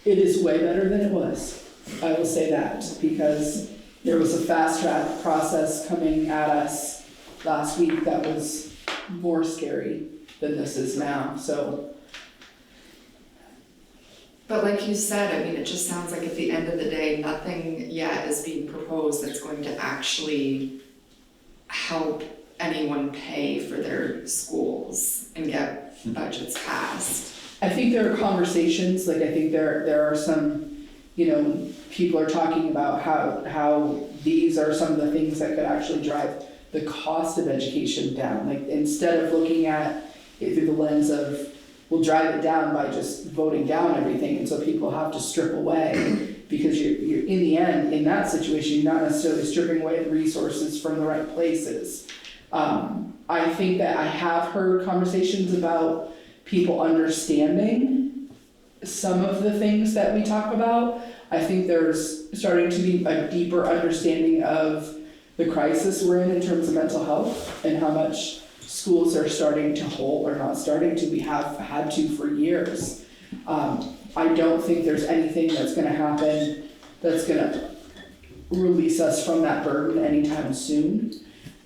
It is way better than it was. I will say that, because there was a fast track process coming at us last week that was more scary than this is now, so. But like you said, I mean, it just sounds like at the end of the day, nothing yet is being proposed that's going to actually help anyone pay for their schools and get budgets passed. I think there are conversations, like I think there are some, people are talking about how these are some of the things that could actually drive the cost of education down. Like, instead of looking at it through the lens of, we'll drive it down by just voting down everything, and so people have to strip away, because you're in the end, in that situation, you're not necessarily stripping away the resources from the right places. I think that I have heard conversations about people understanding some of the things that we talk about. I think there's starting to be a deeper understanding of the crisis we're in terms of mental health, and how much schools are starting to hold, or not starting to, we have had to for years. I don't think there's anything that's gonna happen that's gonna release us from that burden anytime soon.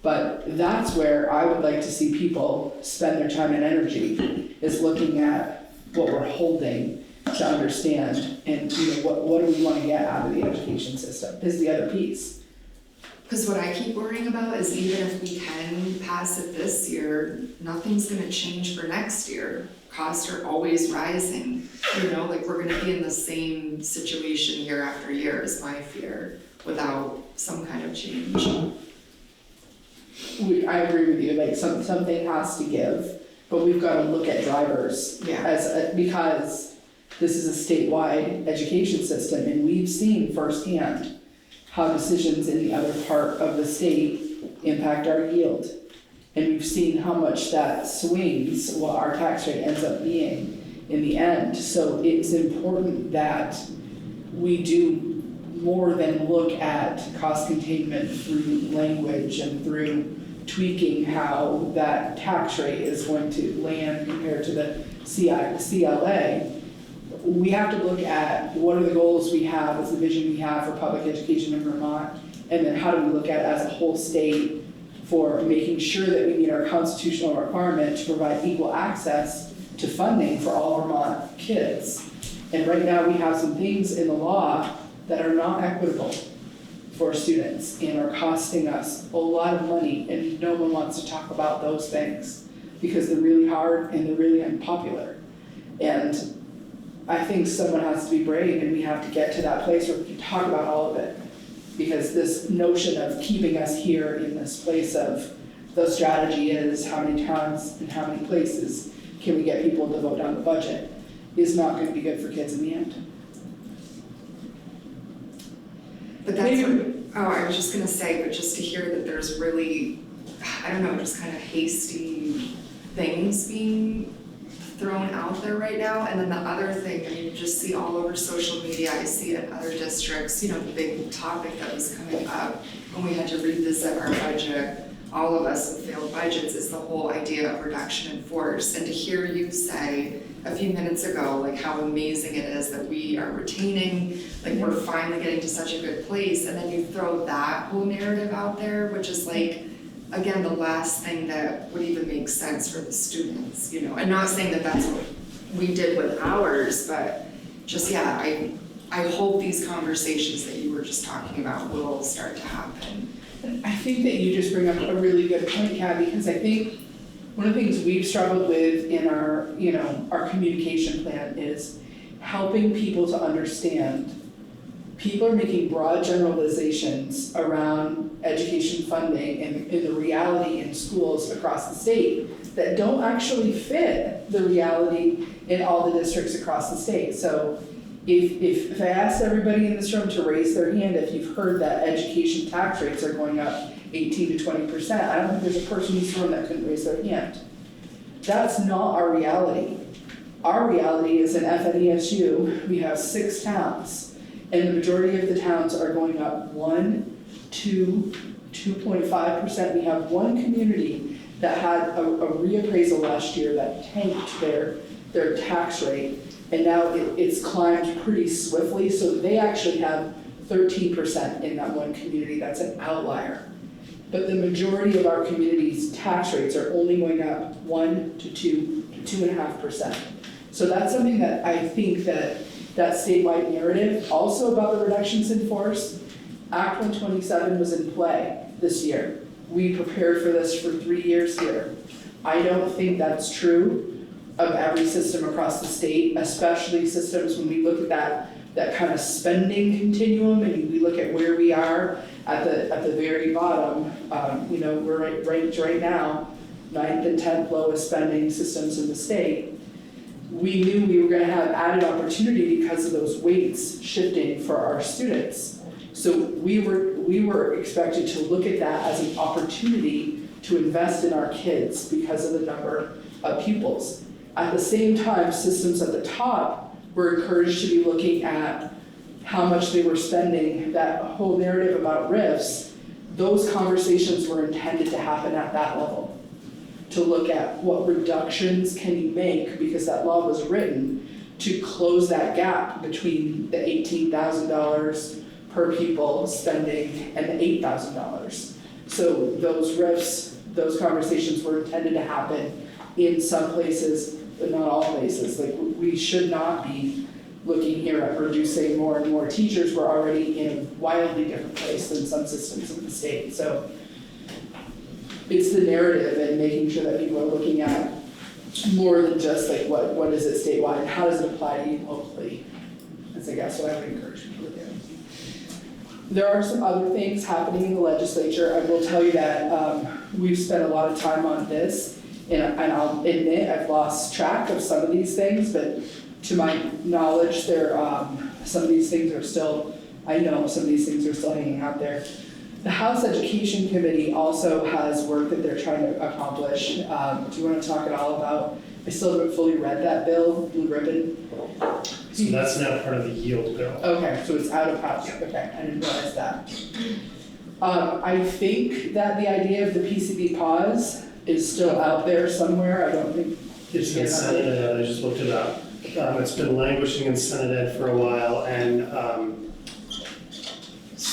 But that's where I would like to see people spend their time and energy, is looking at what we're holding to understand, and what do we want to get out of the education system is the other piece. Because what I keep worrying about is, even if we can pass it this year, nothing's gonna change for next year. Costs are always rising, like we're gonna be in the same situation year after year is my fear, without some kind of change. I agree with you, like something has to give, but we've got to look at drivers because this is a statewide education system, and we've seen firsthand how decisions in the other part of the state impact our yield. And we've seen how much that swings what our tax rate ends up being in the end. So it's important that we do more than look at cost containment through language and through tweaking how that tax rate is going to land compared to the CLA. We have to look at what are the goals we have, as the vision we have for public education in Vermont, and then how do we look at as a whole state for making sure that we meet our constitutional requirement to provide equal access to funding for all Vermont kids. And right now, we have some things in the law that are not equitable for students and are costing us a lot of money, and no one wants to talk about those things because they're really hard and they're really unpopular. And I think someone has to be brave, and we have to get to that place where we can talk about all of it. Because this notion of keeping us here in this place of the strategy is how many times and how many places can we get people to vote down the budget is not going to be good for kids in the end. But that's what, I was just gonna say, but just to hear that there's really, I don't know, just kind of hasty things being thrown out there right now. And then the other thing, I mean, you just see all over social media, I see it in other districts, the big topic that was coming up when we had to revisit our budget, all of us with failed budgets, is the whole idea of reduction in force. And to hear you say a few minutes ago, like how amazing it is that we are retaining, like we're finally getting to such a good place, and then you throw that whole narrative out there, which is like, again, the last thing that would even make sense for the students, and not saying that that's what we did with ours, but just, yeah, I hope these conversations that you were just talking about will start to happen. I think that you just bring up a really good point, Kat, because I think one of the things we've struggled with in our, our communication plan is helping people to understand people are making broad generalizations around education funding and the reality in schools across the state that don't actually fit the reality in all the districts across the state. So if I asked everybody in this room to raise their hand if you've heard that education tax rates are going up 18 to 20%, I don't think there's a person in this room that couldn't raise their hand. That's not our reality. Our reality is in FNESU, we have 6 towns, and the majority of the towns are going up 1, 2, 2.5%. We have one community that had a reappraisal last year that tanked their tax rate, and now it's climbed pretty swiftly, so they actually have 13% in that one community. That's an outlier. But the majority of our community's tax rates are only going up 1 to 2 to 2.5%. So that's something that I think that statewide narrative, also about the reductions in force, Act 127 was in play this year. We prepared for this for 3 years here. I don't think that's true of every system across the state, especially systems when we look at that kind of spending continuum and we look at where we are at the very bottom. We're ranked right now 9th and 10th lowest spending systems in the state. We knew we were going to have added opportunity because of those weights shifting for our students. So we were expected to look at that as an opportunity to invest in our kids because of the number of pupils. At the same time, systems at the top were encouraged to be looking at how much they were spending. That whole narrative about RIFs, those conversations were intended to happen at that level, to look at what reductions can you make, because that law was written to close that gap between the $18,000 per pupil spending and the $8,000. So those RIFs, those conversations were intended to happen in some places, but not all places. Like, we should not be looking here at reducing more and more teachers. We're already in a wildly different place than some systems in the state. So it's the narrative and making sure that people are looking at more than just like what is it statewide and how does it apply to you locally. That's, I guess, what I would encourage people to do. There are some other things happening in the legislature. I will tell you that we've spent a lot of time on this, and I'll admit I've lost track of some of these things, but to my knowledge, some of these things are still, I know some of these things are still hanging out there. The House Education Committee also has work that they're trying to accomplish. Do you want to talk at all about, I still haven't fully read that bill, Blue Ribbon. So that's now part of the yield bill. Okay, so it's out of House, okay, I didn't realize that. I think that the idea of the PCB pause is still out there somewhere. I don't think It's in Senate Ed, I just looked it up. It's been languishing in Senate Ed for a while, and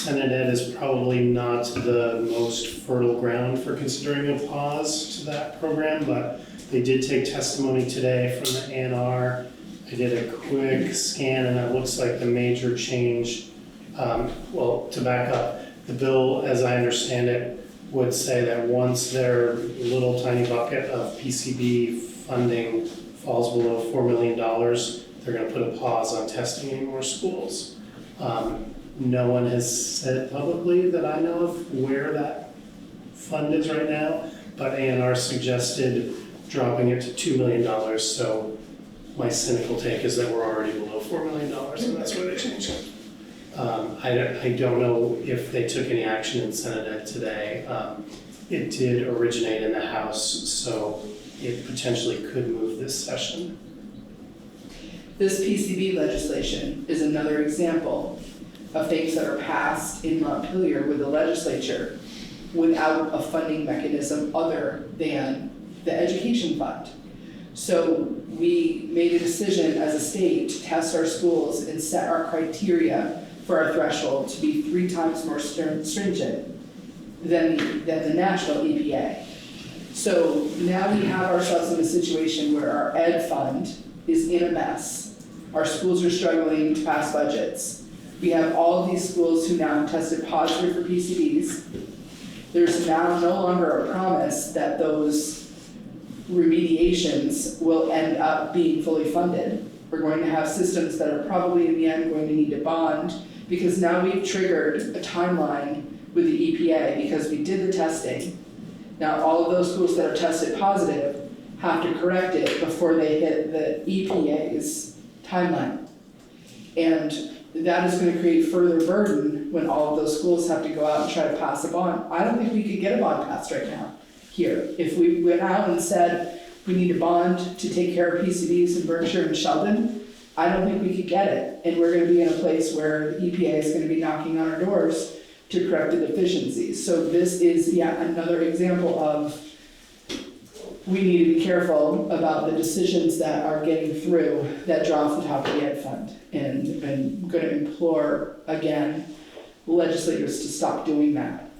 Senate Ed is probably not the most fertile ground for considering a pause to that program, but they did take testimony today from the ANR. I did a quick scan and it looks like the major change, well, to back up, the bill, as I understand it, would say that once their little tiny bucket of PCB funding falls below $4 million, they're gonna put a pause on testing in more schools. No one has said publicly that I know of where that fund is right now, but ANR suggested dropping it to $2 million, so my cynical take is that we're already below $4 million, and that's why they changed it. I don't know if they took any action in Senate Ed today. It did originate in the House, so it potentially could move this session. This PCB legislation is another example of things that are passed in Montpelier with the legislature without a funding mechanism other than the education fund. So we made a decision as a state to test our schools and set our criteria for our threshold to be 3 times more stringent than the national EPA. So now we have ourselves in a situation where our ed fund is in a mess. Our schools are struggling to pass budgets. We have all of these schools who now have tested positive for PCBs. There's now no longer a promise that those remediations will end up being fully funded. We're going to have systems that are probably in the end going to need to bond, because now we've triggered a timeline with the EPA because we did the testing. Now all of those schools that are tested positive have to correct it before they hit the EPA's timeline. And that is going to create further burden when all of those schools have to go out and try to pass a bond. I don't think we could get a bond passed right now here. If we went out and said we need a bond to take care of PCBs in Berkshire and Sheldon, I don't think we could get it. And we're going to be in a place where the EPA is going to be knocking on our doors to correct the deficiencies. So this is yet another example of we need to be careful about the decisions that are getting through that draw off the top of the ed fund. And I'm going to implore, again, legislators to stop doing that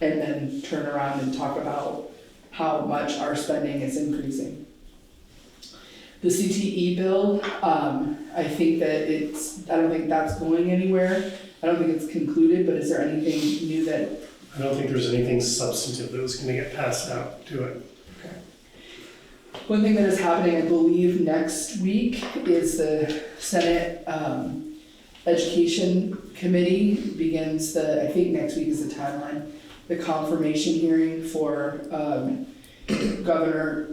and then turn around and talk about how much our spending is increasing. The CTE bill, I think that I don't think that's going anywhere. I don't think it's concluded, but is there anything new that? I don't think there's anything substantive that was gonna get passed out to it. One thing that is happening, I believe, next week is the Senate Education Committee begins I think next week is the timeline, the confirmation hearing for Governor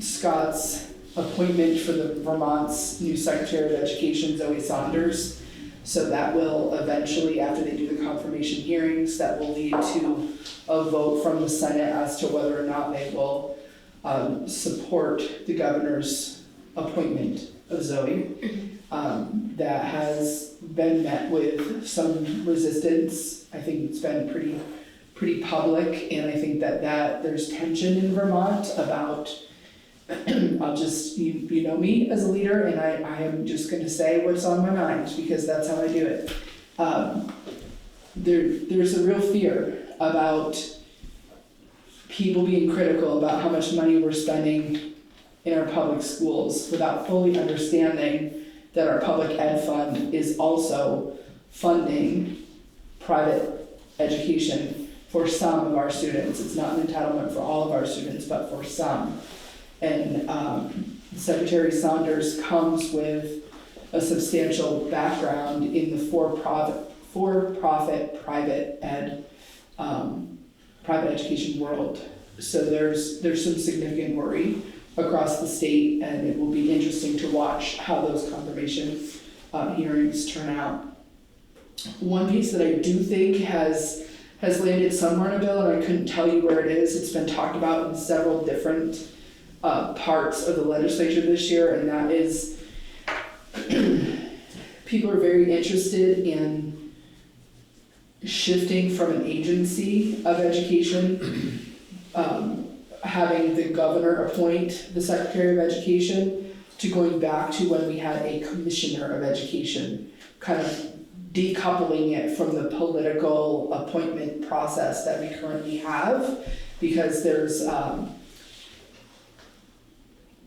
Scott's appointment for the Vermont's new Secretary of Education, Zoe Saunders. So that will eventually, after they do the confirmation hearings, that will lead to a vote from the Senate as to whether or not they will support the governor's appointment of Zoe. That has been met with some resistance. I think it's been pretty public, and I think that there's tension in Vermont about, I'll just, you know me as a leader, and I am just gonna say what's on my mind, because that's how I do it. There's a real fear about people being critical about how much money we're spending in our public schools without fully understanding that our public ed fund is also funding private education for some of our students. It's not an entitlement for all of our students, but for some. And Secretary Saunders comes with a substantial background in the for-profit private education world. So there's some significant worry across the state, and it will be interesting to watch how those confirmation hearings turn out. One piece that I do think has landed somewhere in a bill, and I couldn't tell you where it is, it's been talked about in several different parts of the legislature this year, and that is people are very interested in shifting from an agency of education, having the governor appoint the Secretary of Education, to going back to when we had a commissioner of education, kind of decoupling it from the political appointment process that we currently have, because there's,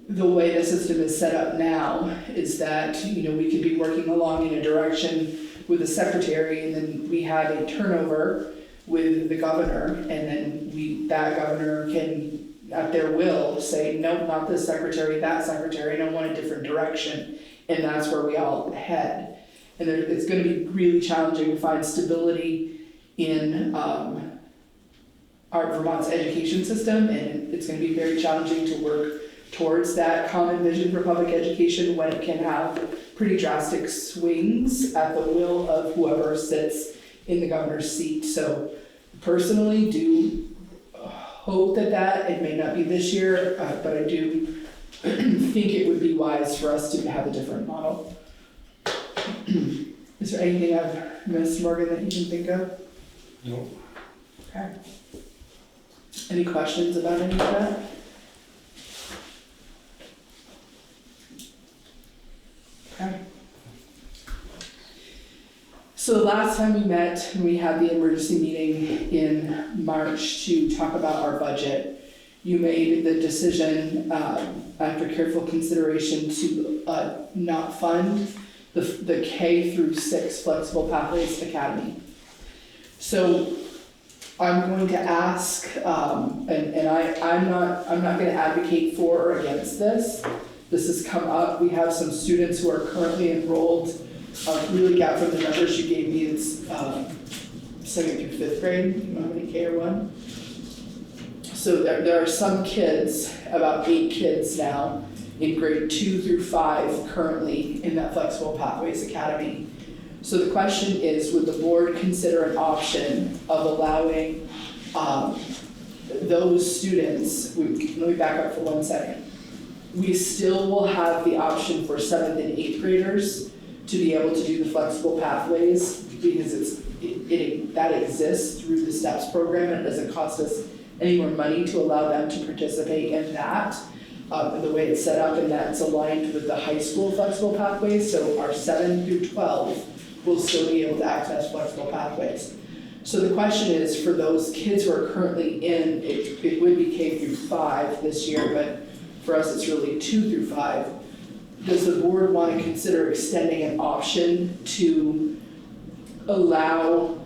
the way the system is set up now is that, we could be working along in a direction with the secretary, and then we have a turnover with the governor, and then that governor can, at their will, say, nope, not this secretary, that secretary, and I want a different direction, and that's where we all head. And it's gonna be really challenging to find stability in our Vermont's education system, and it's gonna be very challenging to work towards that common vision for public education when it can have pretty drastic swings at the will of whoever sits in the governor's seat. So personally do hope that it may not be this year, but I do think it would be wise for us to have a different model. Is there anything I've missed, Morgan, that you can think of? No. Okay. Any questions about any of that? Okay. So the last time we met, we had the emergency meeting in March to talk about our budget. You made the decision, after careful consideration, to not fund the K through 6 Flexible Pathways Academy. So I'm going to ask, and I'm not going to advocate for or against this. This has come up. We have some students who are currently enrolled. Really got from the numbers you gave me, it's 2nd through 5th grade. You know how many K are 1? So there are some kids, about 8 kids now, in grade 2 through 5 currently in that Flexible Pathways Academy. So the question is, would the board consider an option of allowing those students, let me back up for 1 second. We still will have the option for 7th and 8th graders to be able to do the flexible pathways, because that exists through the STEPS program, and it doesn't cost us any more money to allow them to participate in that. And the way it's set up, and that's aligned with the high school flexible pathways, so our 7 through 12 will still be able to access flexible pathways. So the question is, for those kids who are currently in, it would be K through 5 this year, but for us it's really 2 through 5. Does the board want to consider extending an option to allow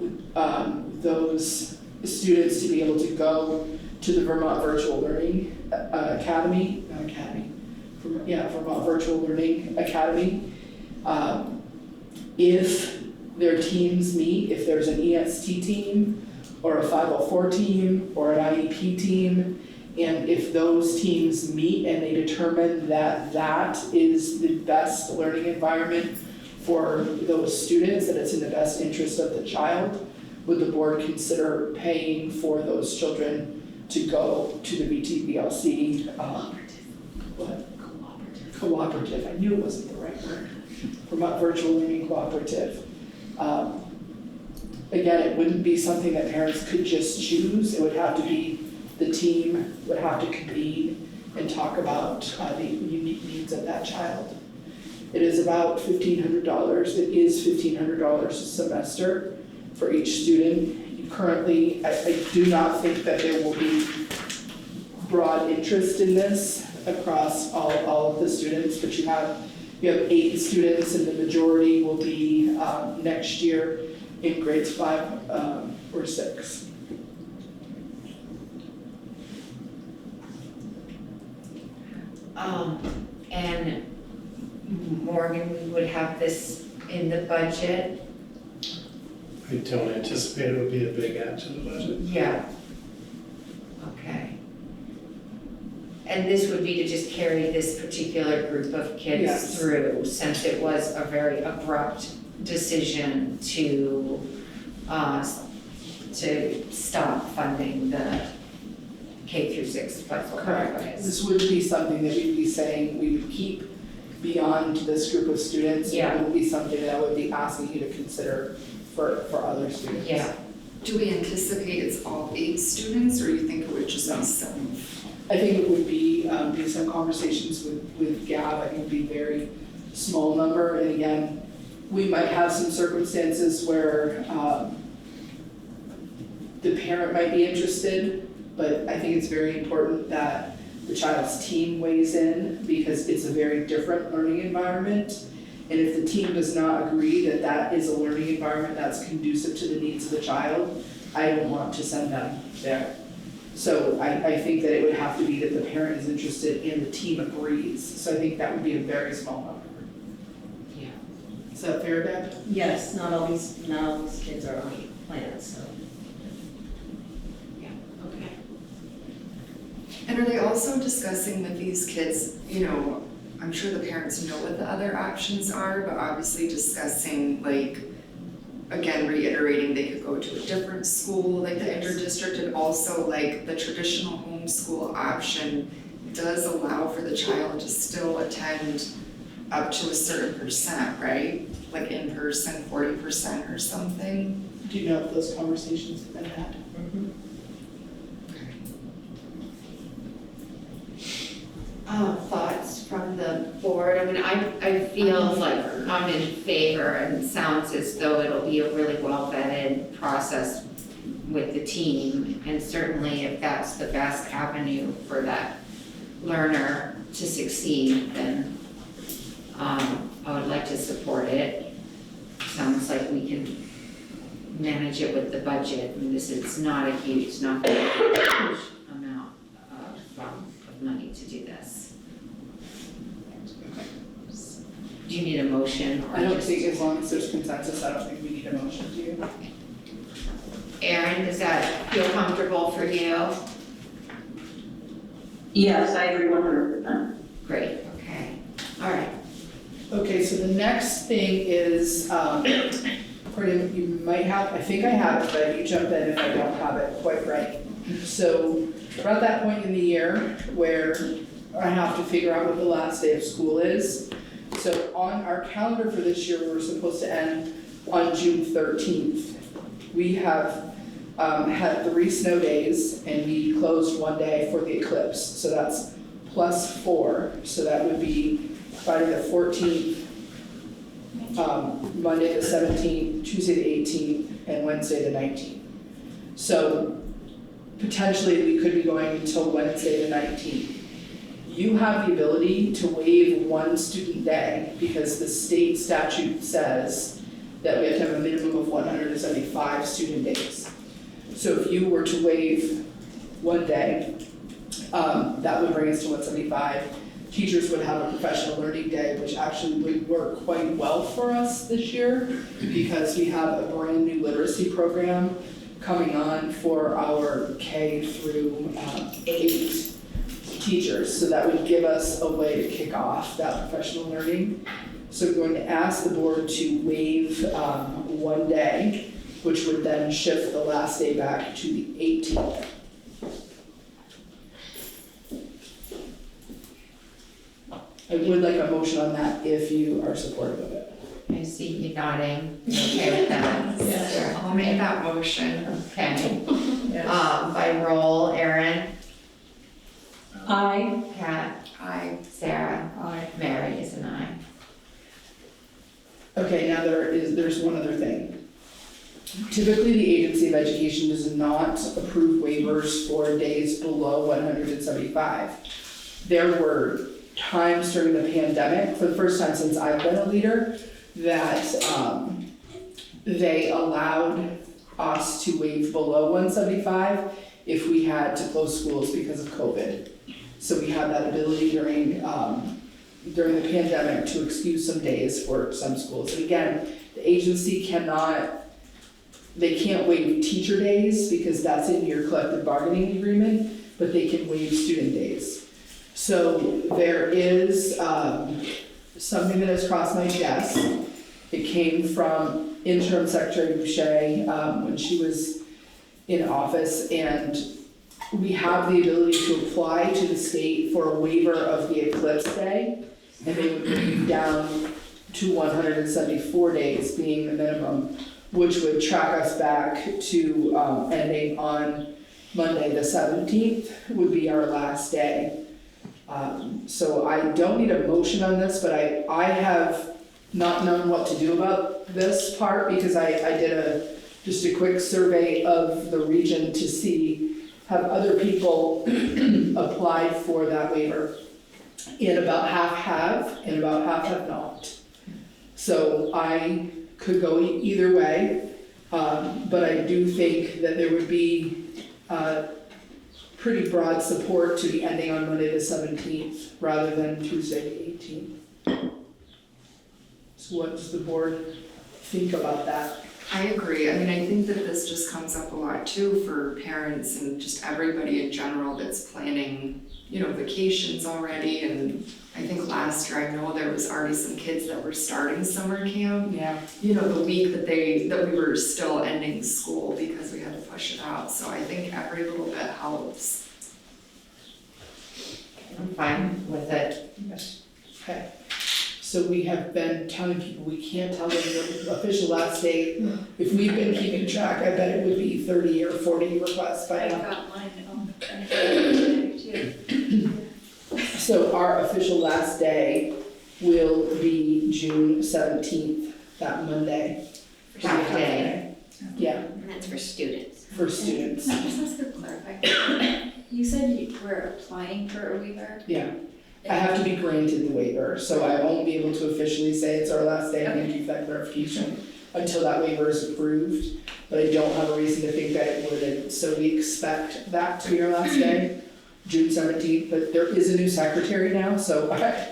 those students to be able to go to the Vermont Virtual Learning Vermont Virtual Learning Academy? If their teams meet, if there's an EST team or a 504 team or an IEP team, and if those teams meet and they determine that that is the best learning environment for those students, that it's in the best interest of the child, would the board consider paying for those children to go to the VTVLC cooperative? I knew it wasn't the right word. Vermont Virtual Learning Cooperative. Again, it wouldn't be something that parents could just choose. It would have to be, the team would have to convene and talk about the unique needs of that child. It is about $1,500. It is $1,500 a semester for each student. Currently, I do not think that there will be broad interest in this across all of the students, but you have 8 students, and the majority will be next year in grades 5 or 6. And Morgan, we would have this in the budget. I don't anticipate it would be a big add to the budget. Yeah. Okay. And this would be to just carry this particular group of kids Yes. through, since it was a very abrupt decision to stop funding the K through 6 flexible pathways. This would be something that we'd be saying we would keep beyond this group of students. Yeah. It would be something that I would be asking you to consider for other students. Yeah. Do we anticipate it's all 8 students, or you think it would just be 7? I think it would be, based on conversations with Gab, I think it would be a very small number. And again, we might have some circumstances where, the parent might be interested, but I think it's very important that the child's team weighs in because it's a very different learning environment. And if the team does not agree that that is a learning environment that's conducive to the needs of the child, I don't want to send them there. So I think that it would have to be that the parent is interested and the team agrees. So I think that would be a very small number. Yeah. Is that fair, Deb? Yes, not all these kids are on plans, so. Okay. And are they also discussing with these kids, you know, I'm sure the parents know what the other options are, but obviously discussing, like, again, reiterating they could go to a different school, like the interdistrict, and also like the traditional homeschool option does allow for the child to still attend up to a certain percent, right? Like in person, 40% or something. Do you know if those conversations have been had? Thoughts from the board? I mean, I feel like I'm in favor and it sounds as though it'll be a really well vetted process with the team. And certainly if that's the best avenue for that learner to succeed, then I would like to support it. Sounds like we can manage it with the budget. I mean, it's not a huge amount of money to do this. Do you need a motion or I don't just? think, as long as there's consensus, I don't think we need a motion, do you? Erin, does that feel comfortable for you? Yes, I agree 100%. Great, okay, all right. Okay, so the next thing is, Courtney, you might have, I think I have it, but you jump in if I don't have it quite right. So we're at that point in the year where I have to figure out what the last day of school is. So on our calendar for this year, we're supposed to end on June 13th. We have had 3 snow days and we closed one day for the eclipse. So that's +4. So that would be Friday the 14th, Monday the 17th, Tuesday the 18th, and Wednesday the 19th. So potentially we could be going until Wednesday the 19th. You have the ability to waive 1 student day because the state statute says that we have to have a minimum of 175 student days. So if you were to waive 1 day, that would bring us to 175. Teachers would have a professional learning day, which actually would work quite well for us this year because we have a brand new literacy program coming on for our K through 8 teachers. So that would give us a way to kick off that professional learning. So we're going to ask the board to waive 1 day, which would then shift the last day back to the 18th. I would like a motion on that if you are supportive of it. I see you nodding, okay with that? Yeah. I'll make that motion. Okay, Yes. by roll, Erin, I, Pat, Aye. Sarah, Mary is an aye. Okay, now there's one other thing. Typically, the Agency of Education does not approve waivers for days below 175. There were times during the pandemic, for the first time since I've been a leader, that they allowed us to waive below 175 if we had to close schools because of COVID. So we had that ability during the pandemic to excuse some days for some schools. And again, the agency can't waive teacher days because that's in your collective bargaining agreement, but they can waive student days. So there is something that has crossed my desk. It came from Interim Secretary Boucher when she was in office, and we have the ability to apply to the state for a waiver of the eclipse day, and they would bring you down to 174 days being the minimum, which would track us back to ending on Monday the 17th would be our last day. So I don't need a motion on this, but I have not known what to do about this part because I did just a quick survey of the region to see have other people applied for that waiver. And about half have and about half have not. So I could go either way, but I do think that there would be pretty broad support to the ending on Monday the 17th rather than Tuesday the 18th. So what does the board think about that? I agree. I mean, I think that this just comes up a lot too for parents and just everybody in general that's planning, vacations already. And I think last year, I know there was already some kids that were starting summer camp. Yeah. The week that we were still ending school because we had to push it out. So I think every little bit helps. I'm fine with it. Yes. Okay. So we have been telling people we can't tell them the official last date. If we've been keeping track, I bet it would be 30 or 40 requests by I now. got mine, and I too. So our official last day will be June 17th, that Monday. Half day. Yeah, And that's for students. for students. Just ask to clarify. You said you were applying for a waiver? Yeah, I have to be granted the waiver, so I won't be able to officially say it's our last day, thank you for that clarification, until that waiver is approved, but I don't have a reason to think that it wouldn't, so we expect that to be our last day, June 17th, but there is a new secretary now, so I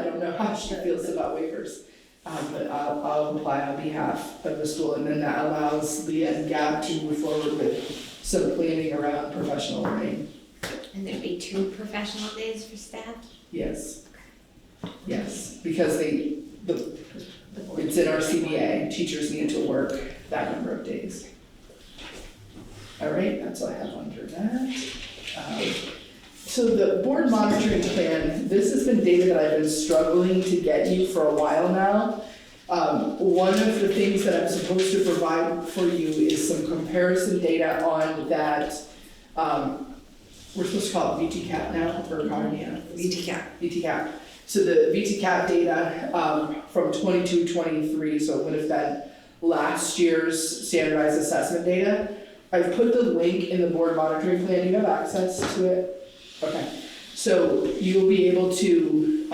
don't know how she feels about waivers, but I'll apply on behalf of the school, and then that allows Leah and Gab to move forward with some planning around professional learning. And there'd be 2 professional days for staff? Yes. Yes, because it's in our CBA, teachers need to work that number of days. All right, that's all I have under that. So the board monitoring plan, this has been data that I've been struggling to get you for a while now. One of the things that I'm supposed to provide for you is some comparison data on that, we're supposed to call it VTCAP now, or Carnegie? VTCAP. So the VTCAP data from 22-23, so it would have been last year's standardized assessment data. I've put the link in the board monitoring plan. Do you have access to it? Okay. So you'll be able to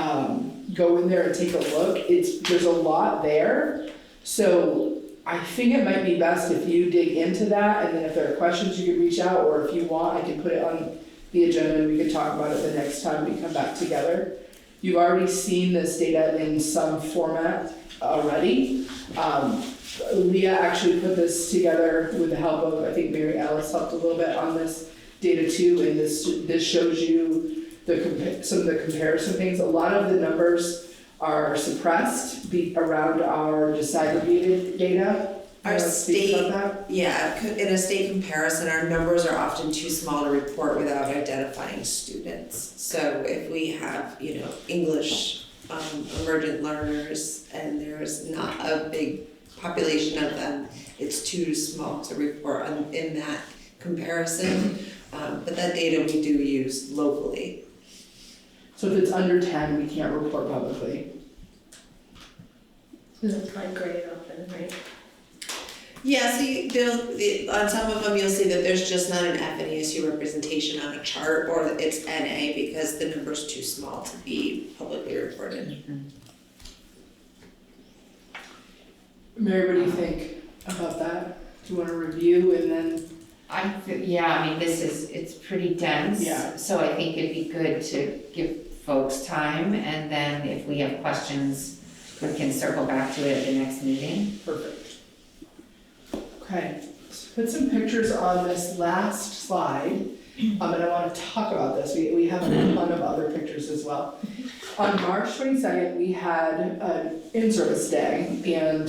go in there and take a look. There's a lot there. So I think it might be best if you dig into that, and then if there are questions, you can reach out, or if you want, I can put it on the agenda and we can talk about it the next time we come back together. You've already seen this data in some format already. Leah actually put this together with the help of, I think Mary Alice helped a little bit on this data too, and this shows you some of the comparison things. A lot of the numbers are suppressed around our disaggregated data. Our Speak about state, that? yeah, in a state comparison, our numbers are often too small to report without identifying students. So if we have, English emergent learners and there's not a big population of them, it's too small to report in that comparison. But that data we do use locally. So if it's under 10, we can't report publicly. It's like grade often, right? Yeah, so on some of them, you'll see that there's just not an FNESU representation on a chart, or it's NA because the number's too small to be publicly reported. Mary, what do you think about that? Do you want to review and then? It's pretty dense. Yeah. So I think it'd be good to give folks time, and then if we have questions, we can circle back to it at the next meeting. Perfect. Okay, let's put some pictures on this last slide, and I want to talk about this. We have a ton of other pictures as well. On March 22nd, we had an in-service day, and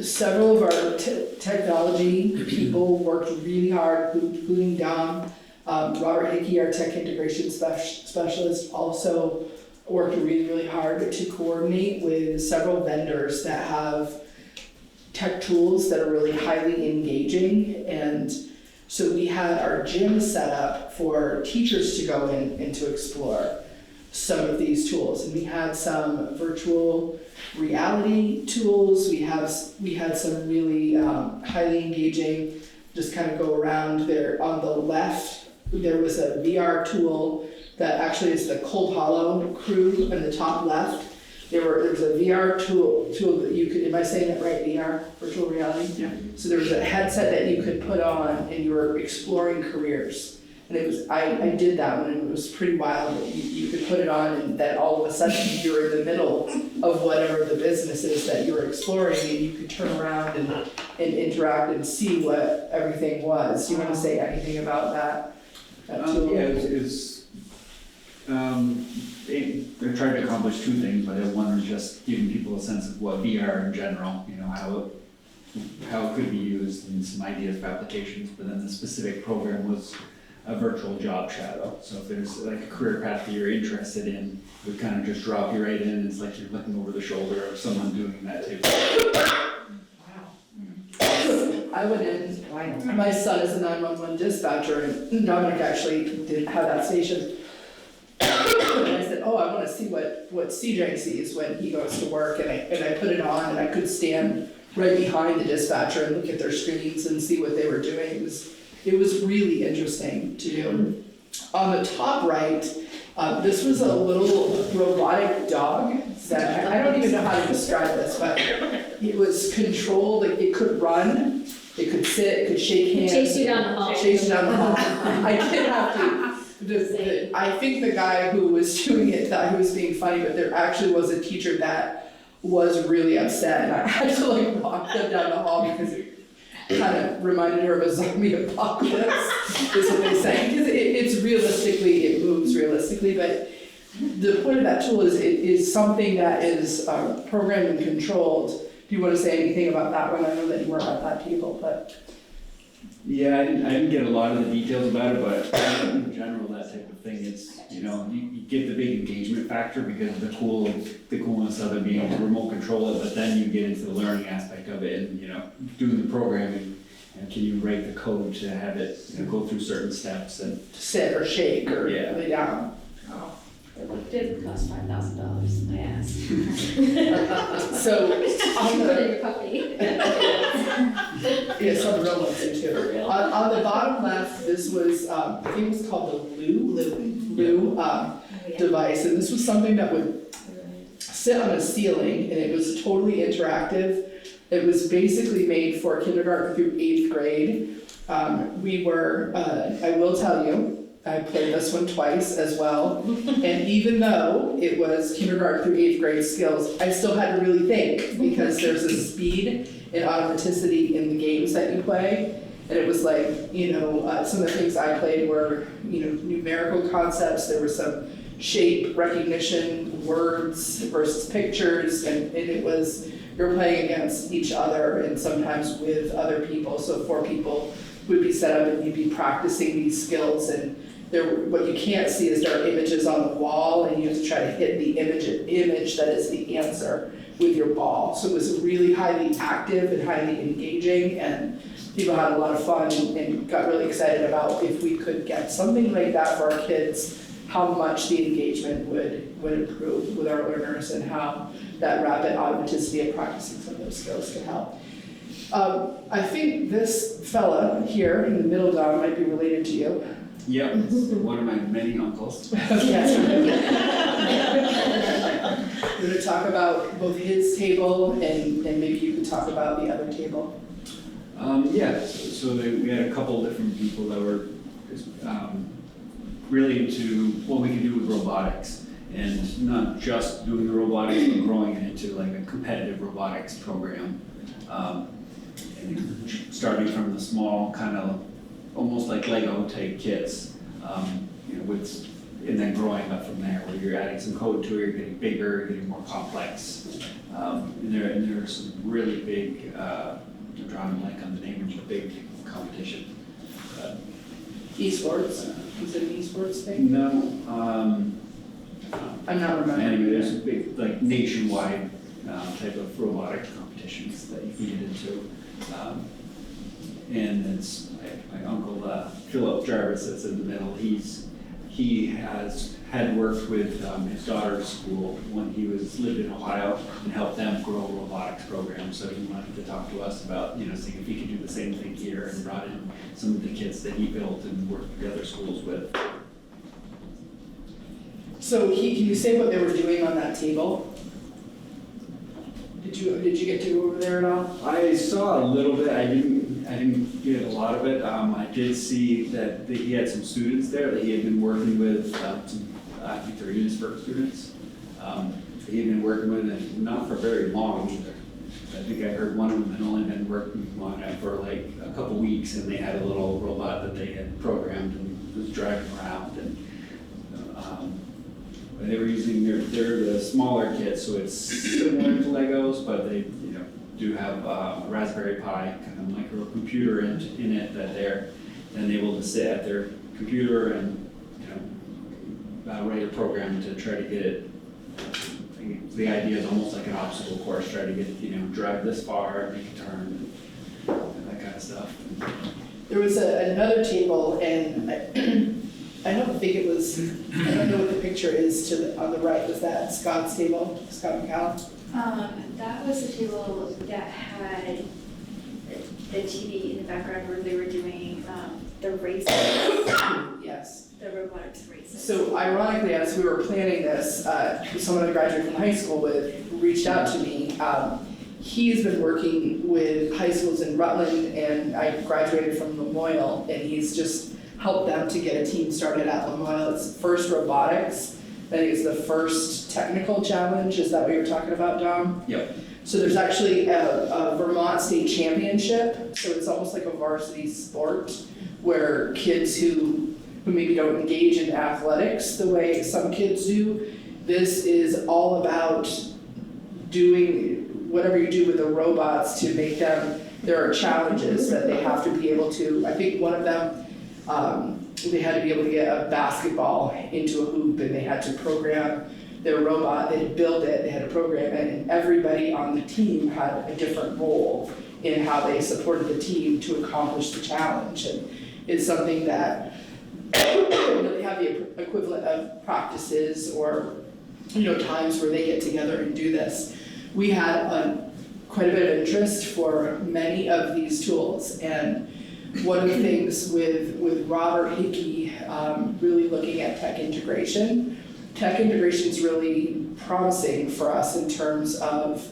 several of our technology people worked really hard, including Dom. Robert Hickey, our tech integration specialist, also worked really, really hard to coordinate with several vendors that have tech tools that are really highly engaging. And so we had our gym set up for teachers to go in and to explore. some of these tools. And we had some virtual reality tools, we had some really highly engaging, just kind of go around there. On the left, there was a VR tool that actually is the Cold Hollow crew in the top left. There was a VR tool that you could, am I saying that right, VR, virtual reality? Yeah. So there was a headset that you could put on and you were exploring careers. And it was, I did that one and it was pretty wild. You could put it on and then all of a sudden you're in the middle of whatever the business is that you were exploring, and you could turn around and interact and see what everything was. Do you want to say anything about that? Tool? Yeah, they're trying to accomplish two things, but one was just giving people a sense of what VR in general, you know, how it could be used and some ideas for applications, but then the specific program was a virtual job shadow. So if there's like a career path that you're interested in, it would kind of just drop you right in. It's like you're looking over the shoulder of someone doing that type of I went in, my son is a 911 dispatcher, and Dominic actually did have that station. And I said, oh, I want to see what CJ sees when he goes to work, and I put it on, and I could stand right behind the dispatcher and look at their screens and see what they were doing. It was really interesting to do. On the top right, this was a little robotic dog that, I don't even know how to describe this, but it was controlled, like it could run, it could sit, it could shake hands. Chase you down the hall. Chase you down the hall. I did have to, I think the guy who was doing it thought he was being funny, but there actually was a teacher that was really upset, and I had to like walk them down the hall because it kind of reminded her of a zombie apocalypse, is what they say. Because it's realistically, it moves realistically, but the point of that tool is it is something that is programmed and controlled. Do you want to say anything about that one? I know that you weren't at that table, but. Yeah, I didn't get a lot of the details about it, but in general, that type of thing, it's, you know, you get the big engagement factor because of the coolness of it being able to remote control it, but then you get into the learning aspect of it and, you know, doing the programming, and can you write the code to have it, you know, go through certain steps and. Sit or shake or Yeah. lay down. It did cost $5,000, I asked. So, on Put in the, your puppy. yeah, some real ones too. On the bottom left, this was, I think it was called the Lou device, and this was something that would sit on a ceiling, and it was totally interactive. It was basically made for kindergarten through 8th grade. I will tell you, I played this one twice as well, and even though it was kindergarten through 8th grade skills, I still had to really think, because there's a speed and automaticity in the games that you play, and it was like, you know, some of the things I played were, you know, numerical concepts, there was some shape recognition, words versus pictures, and it was, you're playing against each other and sometimes with other people, so 4 people would be set up and you'd be practicing these skills, and what you can't see is there are images on the wall, and you have to try to hit the image that is the answer with your ball. So it was really highly active and highly engaging, and people had a lot of fun and got really excited about if we could get something like that for our kids, how much the engagement would improve with our learners, and how that rapid automaticity of practicing some of those skills could help. I think this fella here in the middle down might be related to you. Yep, it's one of my many uncles. Yes. We're gonna talk about both his table and maybe you could talk about the other table. We had a couple different people that were really into what we can do with robotics, and not just doing the robotics, but growing it into like a competitive robotics program. And starting from the small kind of almost like Lego type kits, you know, and then growing up from there, where you're adding some code to it, you're getting bigger, getting more complex. And there are some really big, I'm drawing a blank on the name of the big competition. Esports, is it an esports thing? No, I'm not remembering. anyway, there's a big, like nationwide type of robotic competitions that you can get into. And it's my uncle Philip Jarvis that's in the middle. He he had worked with his daughter's school when he lived in Ohio and helped them grow a robotics program. So he wanted to talk to us about, seeing if he could do the same thing here, and brought in some of the kids that he built and worked with the other schools with. So can you say what they were doing on that table? Did you get to go over there at all? I saw a little bit. I didn't get a lot of it. I did see that he had some students there that he had been working with. I think they're Unisberg students. That he had been working with, and not for very long either. I think I heard one of them had only been working on it for like a couple weeks, and they had a little robot that they had programmed and was driving around. And they were using they're the smaller kits, so it's similar to Legos, but they do have a Raspberry Pi kind of microcomputer in it that they're then able to sit at their computer and write a program to try to get it. The idea is almost like an obstacle course, try to get drive this far, make a turn, and that kind of stuff. There was another table, and I don't think it was, I don't know what the picture is on the right. Was that Scott's table, Scott McCall? That was the table that had the TV in the background where they were doing the races, Yes. the robotics races. So ironically, as we were planning this, someone I graduated from high school with reached out to me. He's been working with high schools in Rutland, and I graduated from Lamoille, and he's just helped them to get a team started at Lamoille. It's first robotics. I think it's the first technical challenge. Is that what you're talking about, Dom? Yep. So there's actually a Vermont State Championship. So it's almost like a varsity sport where kids who maybe don't engage in athletics the way some kids do, this is all about doing whatever you do with the robots to make them, there are challenges that they have to be able to, I think one of them, they had to be able to get a basketball into a hoop, and they had to program their robot, they had to build it, they had to program it, and everybody on the team had a different role in how they supported the team to accomplish the challenge. And it's something that they have the equivalent of practices or times where they get together and do this. We had quite a bit of interest for many of these tools, and one of the things with Robert Hickey really looking at tech integration is really promising for us in terms of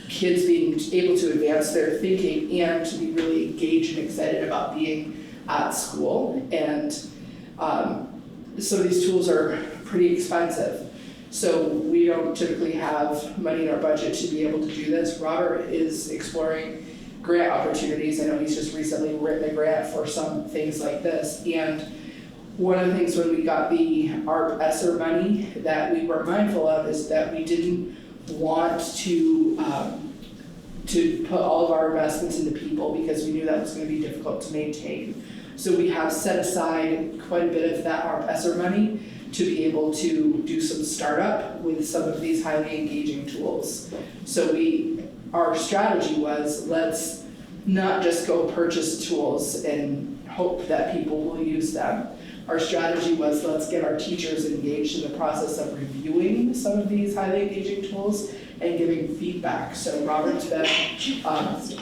kids being able to advance their thinking and to be really engaged and excited about being at school. And so these tools are pretty expensive. So we don't typically have money in our budget to be able to do this. Robert is exploring grant opportunities. I know he's just recently written a grant for some things like this. And one of the things when we got the ARP ESSER money that we were mindful of is that we didn't want to put all of our investments into people, because we knew that was going to be difficult to maintain. So we have set aside quite a bit of that ARP ESSER money to be able to do some startup with some of these highly engaging tools. So our strategy was, let's not just go purchase tools and hope that people will use them. Our strategy was, let's get our teachers engaged in the process of reviewing some of these highly engaging tools and giving feedback. So Robert's been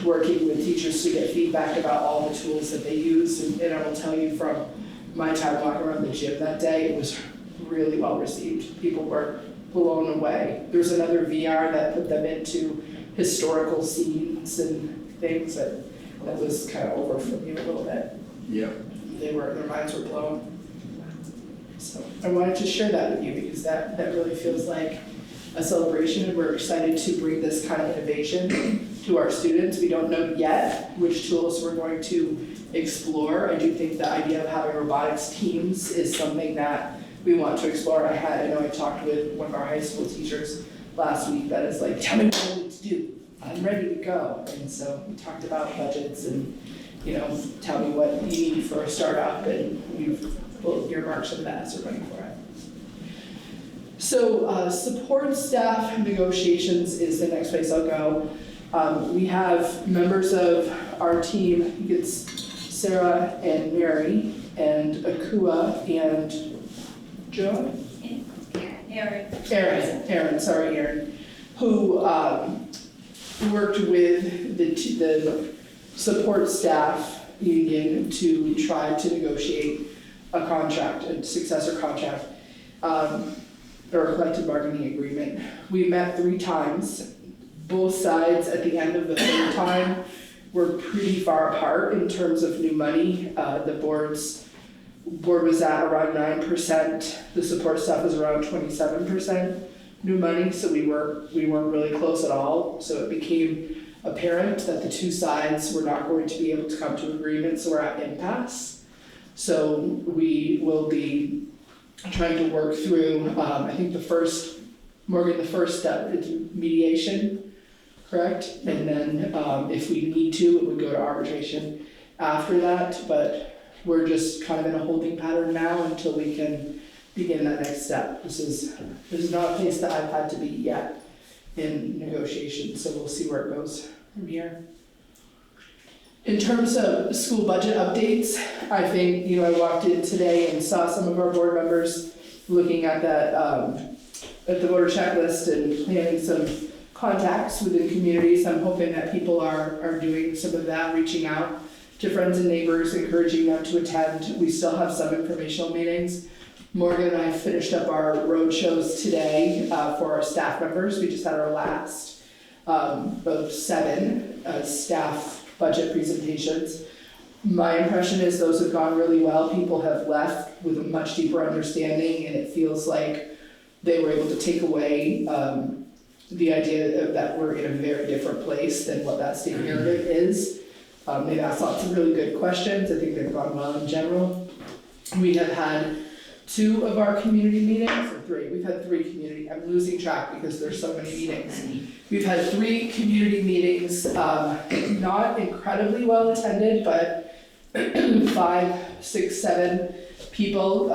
working with teachers to get feedback about all the tools that they use. And I will tell you, from my time walking around the gym that day, it was really well received. People were blown away. There's another VR that put them into historical scenes and things that was kind of over for me a little bit. Yep. Their minds were blown. So I wanted to share that with you, because that really feels like a celebration, and we're excited to bring this kind of innovation to our students. We don't know yet which tools we're going to explore. I do think the idea of having robotics teams is something that we want to explore. I know I talked with one of our high school teachers last week that is like, tell me what I need to do. I'm ready to go. And so we talked about budgets and, tell me what you need for a startup, and we've earmarked some of that ESSER money for it. So support staff negotiations is the next place I'll go. We have members of our team, you could Sarah and Mary, and Akua and Joe? Aaron, who worked with the support staff union to try to negotiate a contract, a successor contract, or a collective bargaining agreement. We met 3 times. Both sides at the end of the 3rd time were pretty far apart in terms of new money. The board was at around 9%. The support staff was around 27% new money, so we weren't really close at all. So it became apparent that the 2 sides were not going to be able to come to agreement, so we're at impasse. So we will be trying to work through, I think the first step is mediation, correct? And then if we need to, it would go to arbitration after that, but we're just kind of in a holding pattern now until we can begin that next step. This is not a place that I've had to be yet in negotiations, so we'll see where it goes from here. In terms of school budget updates, I think, I walked in today and saw some of our board members looking at that, at the voter checklist and planning some contacts within communities. I'm hoping that people are doing some of that, reaching out to friends and neighbors, encouraging them to attend. We still have some informational meetings. Morgan and I finished up our road shows today for our staff members. We just had our last of 7 staff budget presentations. My impression is those have gone really well. People have left with a much deeper understanding, and it feels like they were able to take away the idea that we're in a very different place than what that state narrative is. They've asked lots of really good questions. I think they've gone well in general. We have had 2 of our community meetings, or 3. We've had 3 community, I'm losing track because there's so many meetings. We've had 3 community meetings, not incredibly well attended, but 5, 6, 7 people.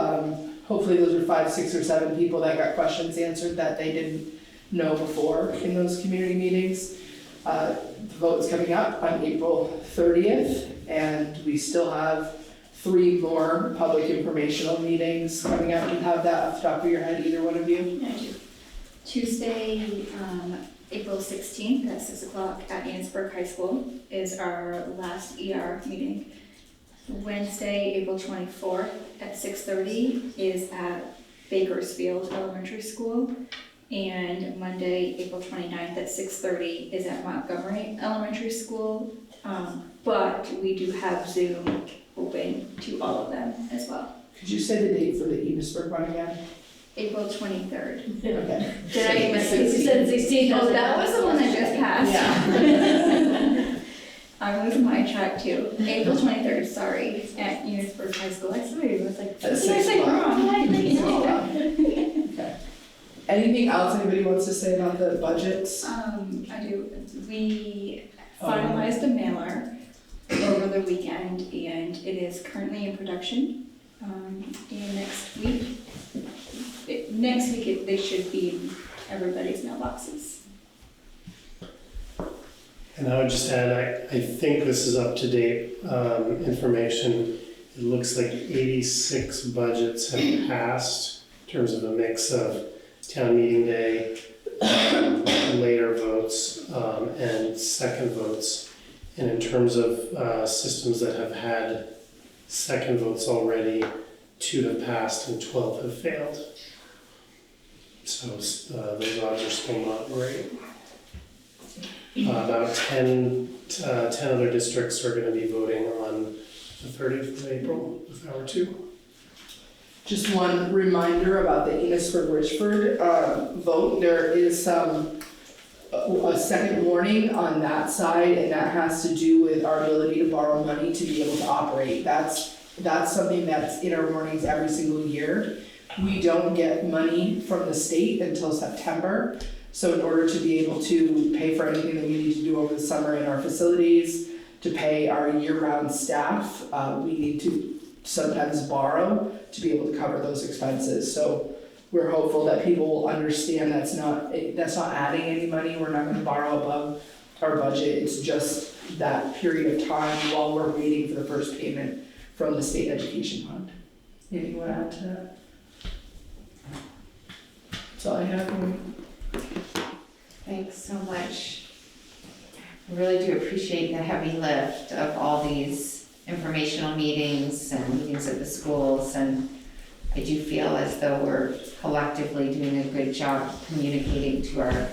Hopefully those are 5, 6, or 7 people that got questions answered that they didn't know before in those community meetings. The vote is coming up on April 30th, and we still have 3 more public informational meetings coming up. Do you have that off the top of your head, either one of you? Yeah, I do. Tuesday, April 16th at 6 o'clock at Enosburg High School is our last ER meeting. Wednesday, April 24th at 6:30 is at Bakersfield Elementary School. And Monday, April 29th at 6:30 is at Montgomery Elementary School. But we do have Zoom open to all of them as well. Could you say the date for the Enosburg one again? April 23rd. Okay. Did I miss it? You said 16. Oh, that was the one that just passed. Yeah. I'm losing my track too. April 23rd, sorry, at Enosburg High School. I saw it was like, At what did I 6 say o'clock. wrong? Okay. Anything else anybody wants to say about the budgets? I do. We finalized a mailer over the weekend, and it is currently in production. And next week they should be in everybody's mailboxes. And I would just add, I think this is up-to-date information. It looks like 86 budgets have passed in terms of a mix of town meeting day, later votes, and second votes. And in terms of systems that have had second votes already, 2 have passed and 12 have failed. So those odds are still not great. About 10 other districts are going to be voting on the 30th of April, if I were to. Just one reminder about the Enosburg-Richford vote. There is a second warning on that side, and that has to do with our ability to borrow money to be able to operate. That's something that's in our warnings every single year. We don't get money from the state until September. So in order to be able to pay for anything that we need to do over the summer in our facilities, to pay our year-round staff, we need to sometimes borrow to be able to cover those expenses. So we're hopeful that people will understand that's not adding any money. We're not going to borrow above our budget. It's just that period of time while we're waiting for the first payment from the state education fund. Anything you want to add to that? That's all I have. Thanks so much. I really do appreciate the heavy lift of all these informational meetings and meetings at the schools, and I do feel as though we're collectively doing a good job communicating to our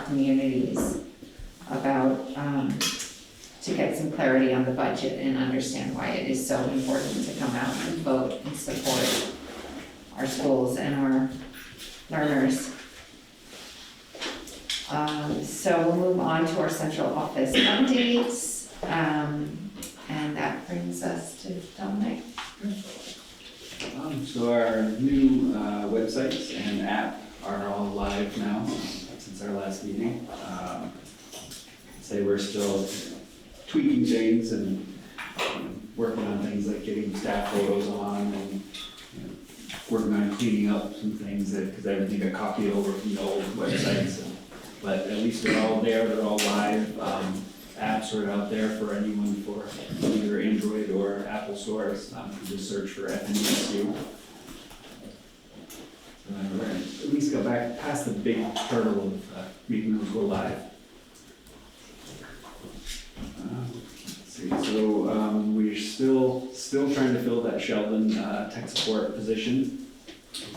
communities about, to get some clarity on the budget and understand why it is so important to come out and vote and support our schools and our learners. So we'll move on to our central office updates, and that brings us to Dominic. So our new websites and app are all live now since our last meeting. Say we're still tweaking things and working on things like getting staff photos on and working on cleaning up some things because everything got copied over from the old websites. But at least they're all there, they're all live. Apps are out there for anyone for either Android or Apple stores. You can just search for FNESU. So we're gonna at least go back past the big hurdle of making those go live. Let's see, so we're still trying to fill that Sheldon tech support position,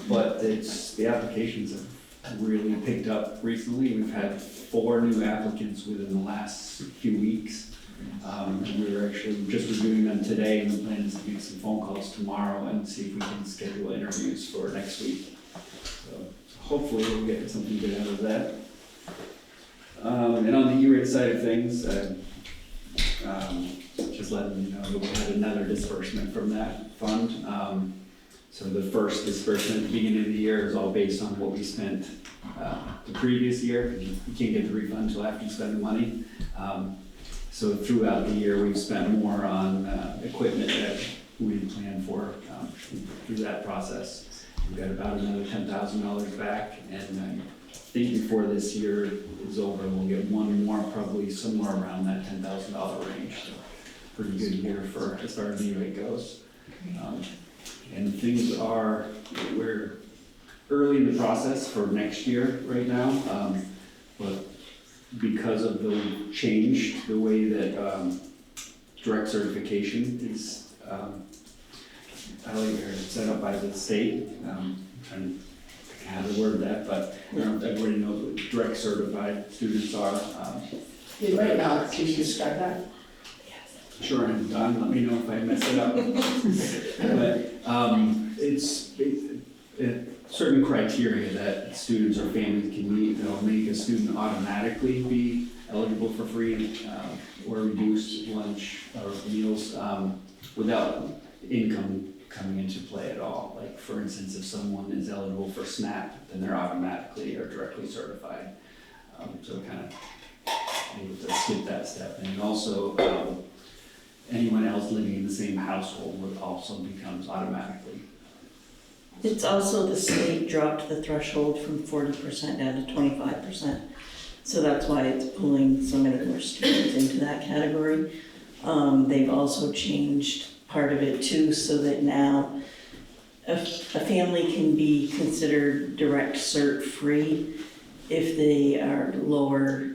but the applications have really picked up recently. We've had 4 new applicants within the last few weeks. We were actually just reviewing them today, and the plan is to make some phone calls tomorrow and see if we can schedule interviews for next week. So hopefully we'll get something good out of that. And on the E-rate side of things, just letting you know that we had another disbursement from that fund. So the first disbursement at the beginning of the year is all based on what we spent the previous year, because you can't get the refund until after you spend the money. So throughout the year, we've spent more on equipment that we had planned for through that process. We've got about another $10,000 back, and I think before this year is over, we'll get one more, probably somewhere around that $10,000 range. So pretty good year for as far as the E-rate goes. And things are, we're early in the process for next year right now, but because of the change, the way that direct certification is set up by the state, I'm trying to pick how to word that, but everybody knows what direct certified students are. Right now, can you describe that? Sure, and Don, let me know if I mess it up. But it's certain criteria that students or families can meet that'll make a student automatically be eligible for free or reduced lunch or meals without income coming into play at all. Like for instance, if someone is eligible for SNAP, then they're automatically or directly certified. So kind of able to skip that step. And also anyone else living in the same household would also becomes automatically. It's also the state dropped the threshold from 40% down to 25%. So that's why it's pulling so many more students into that category. They've also changed part of it too, so that now a family can be considered direct cert free if they are lower,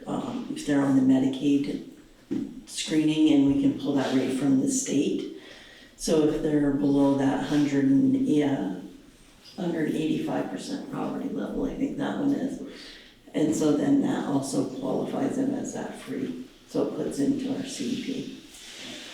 if they're on the Medicaid screening, and we can pull that rate from the state. So if they're below that 185% poverty level, I think that one is. And so then that also qualifies them as that free. So it puts into our CEP.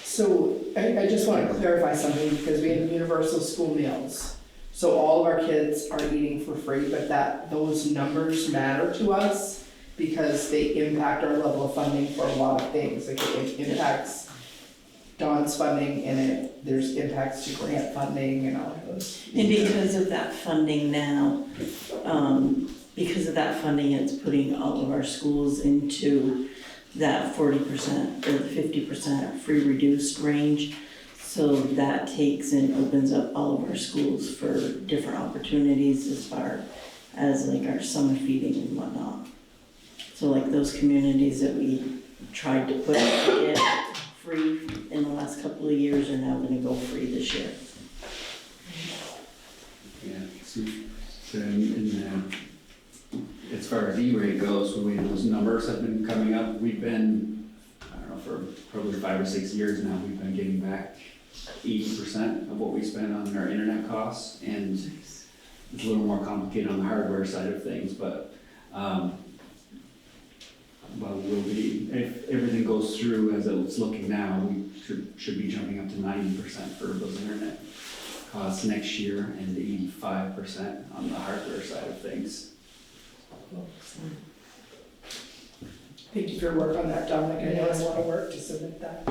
So I just want to clarify something, because we have universal school meals. So all of our kids are eating for free, but those numbers matter to us because they impact our level of funding for a lot of things. Like it impacts Dawn's funding, and there's impacts to grant funding and all of those. And because of that funding now, it's putting all of our schools into that 40% or the 50% free reduced range. So that takes and opens up all of our schools for different opportunities as far as like our summer feeding and whatnot. So like those communities that we tried to put it free in the last couple of years are now gonna go free this year. Yeah, so as far as E-rate goes, the way those numbers have been coming up, we've been, I don't know, for probably 5 or 6 years now, we've been getting back 80% of what we spend on our internet costs, and it's a little more complicated on the hardware side of things, but well, we'll be, if everything goes through as it's looking now, we should be jumping up to 90% for those internet costs next year, and 85% on the hardware side of things. Thank you for your work on that, Dominic. I know it's a lot of work to submit that.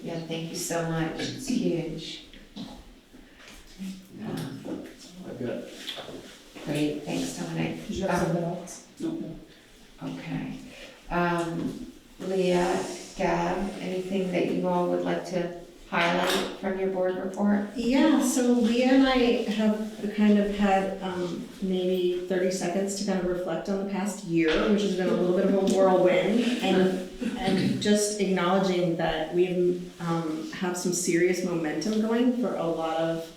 Yeah, thank you so much, it's huge. Yeah, that's all I've got. Great, thanks, Dominic. Did you have something else? No. Okay. Leah, Gab, anything that you all would like to highlight from your board report? Yeah, so Leah and I have kind of had maybe 30 seconds to kind of reflect on the past year, which has been a little bit of a whirlwind, and just acknowledging that we have some serious momentum going for a lot of,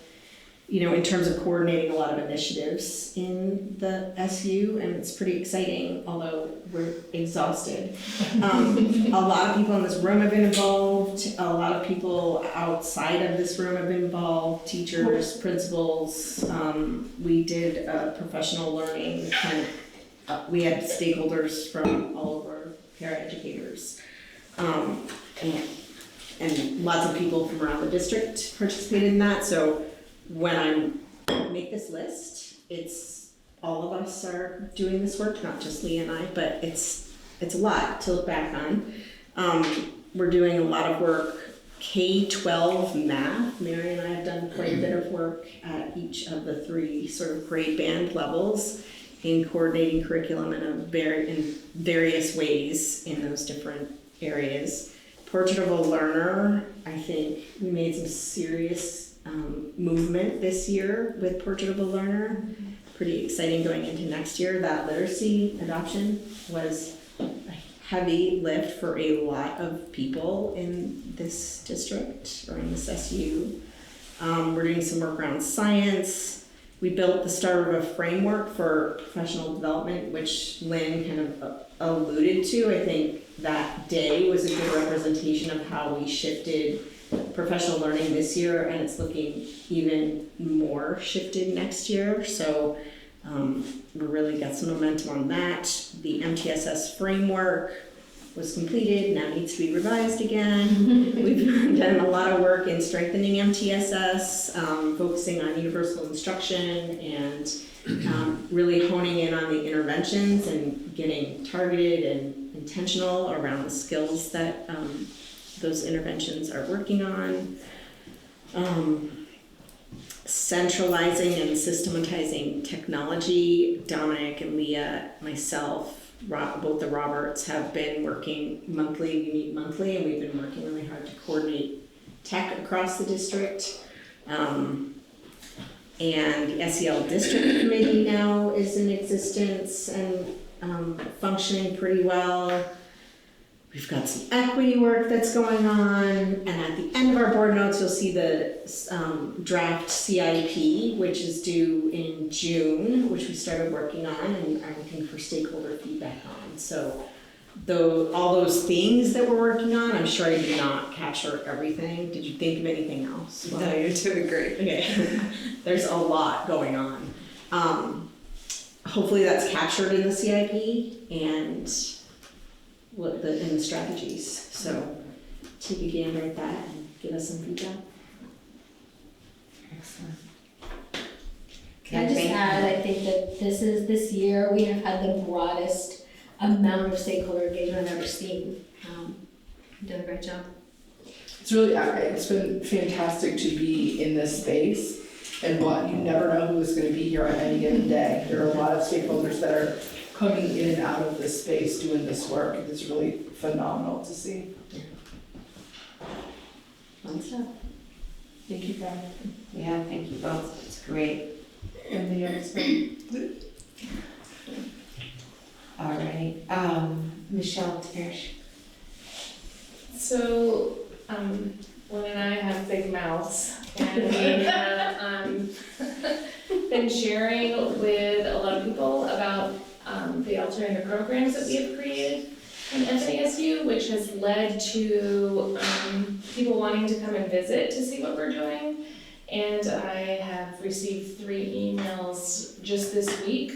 in terms of coordinating a lot of initiatives in the SU, and it's pretty exciting, although we're exhausted. A lot of people in this room have been involved, a lot of people outside of this room have been involved, teachers, principals. We did a professional learning kind of, we had stakeholders from all over, paraeducators, and lots of people from around the district participated in that, so when I make this list, it's all of us are doing this work, not just Leah and I, but it's a lot to look back on. We're doing a lot of work, K-12 math. Mary and I have done quite a bit of work at each of the 3 sort of grade band levels in coordinating curriculum in various ways in those different areas. Portrait of a Learner, I think we made some serious movement this year with Portrait of a Learner. Pretty exciting going into next year. That literacy adoption was a heavy lift for a lot of people in this district or in this SU. We're doing some work around science. We built the start of a framework for professional development, which Lynn kind of alluded to. I think that day was a good representation of how we shifted professional learning this year, and it's looking even more shifted next year. So we really got some momentum on that. The MTSS framework was completed, now needs to be revised again. We've done a lot of work in strengthening MTSS, focusing on universal instruction and really honing in on the interventions and getting targeted and intentional around the skills that those interventions are working on. Centralizing and systematizing technology. Dominic and Leah, myself, both the Roberts have been working monthly. We meet monthly, and we've been working really hard to coordinate tech across the district. And the SEL district committee now is in existence and functioning pretty well. We've got some equity work that's going on, and at the end of our board notes, you'll see the draft CIP, which is due in June, which we started working on and are looking for stakeholder feedback on. So all those things that we're working on, I'm sure I did not capture everything. Did you think of anything else? No, you're doing great. Okay, there's a lot going on. Hopefully that's captured in the CIP and in the strategies. So take a gander at that and give us some feedback. Excellent. Can I just add, I think that this year, we have had the broadest amount of stakeholder engagement I've ever seen. You've done a great job. It's been fantastic to be in this space, and you never know who's gonna be here on any given day. There are a lot of stakeholders that are coming in and out of this space doing this work. It's really phenomenal to see. Fun stuff. Thank you, guys. Yeah, thank you both, it's great. And the other All right, Michelle Tish. So, Lynn and I have big mouths, and we have, been sharing with a lot of people about, the alternative programs that we have created in FNESU, which has led to, people wanting to come and visit to see what we're doing. And I have received 3 emails just this week,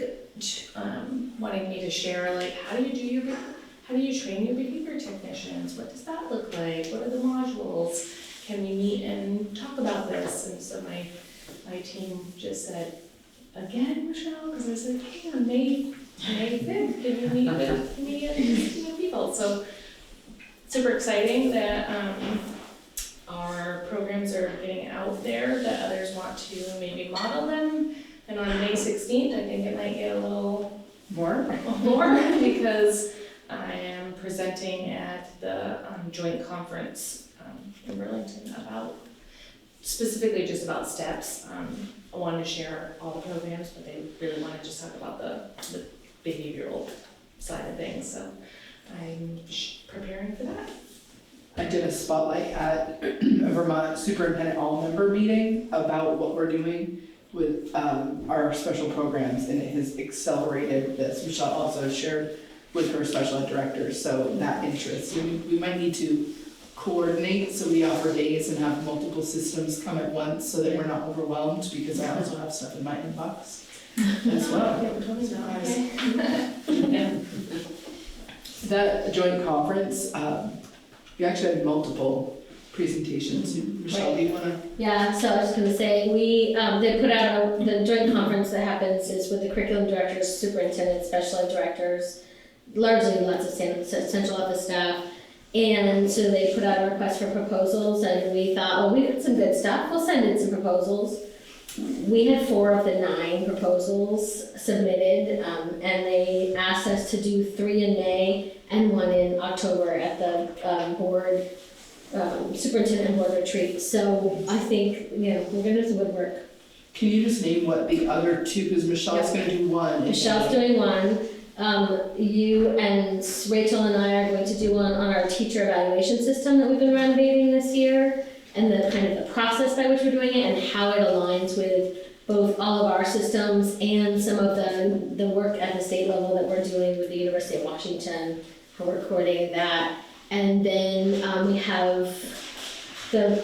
wanting me to share, like, how do you train your behavior technicians? What does that look like? What are the modules? Can we meet and talk about this? And so my team just said, again, Michelle, because I said, hey, on May 5th, can you meet with me and people? So super exciting that our programs are getting out there, that others want to maybe model them. And on May 16th, I think it might get a little More? because I am presenting at the joint conference in Burlington about, specifically just about STEPS. I wanted to share all the programs, but they really want to just talk about the behavioral side of things, so I'm preparing for that. I did a spotlight at a Vermont superintendent all-member meeting about what we're doing with our special programs, and it has accelerated this. Michelle also shared with her special ed directors, so that interest. We might need to coordinate, so we offer days and have multiple systems come at once so that we're not overwhelmed, because I also have stuff in my inbox as well. Yeah, we're totally not. Yeah. That joint conference, we actually had multiple presentations. Michelle, do you wanna? Yeah, so I was just gonna say, they put out the joint conference that happens is with the curriculum directors, superintendents, special ed directors, largely lots of central office staff. And so they put out a request for proposals, and we thought, oh, we got some good stuff, we'll send in some proposals. We had 4 of the 9 proposals submitted, and they asked us to do 3 in May and 1 in October at the board, superintendent board retreat. So I think, we're gonna do some good work. Can you just name what the other 2, because Michelle's gonna do 1. Michelle's doing 1. You and Rachel and I are going to do one on our teacher evaluation system that we've been renovating this year, and the kind of the process by which we're doing it and how it aligns with both all of our systems and some of the work at the state level that we're doing with the University of Washington, how we're coordinating that. And then we have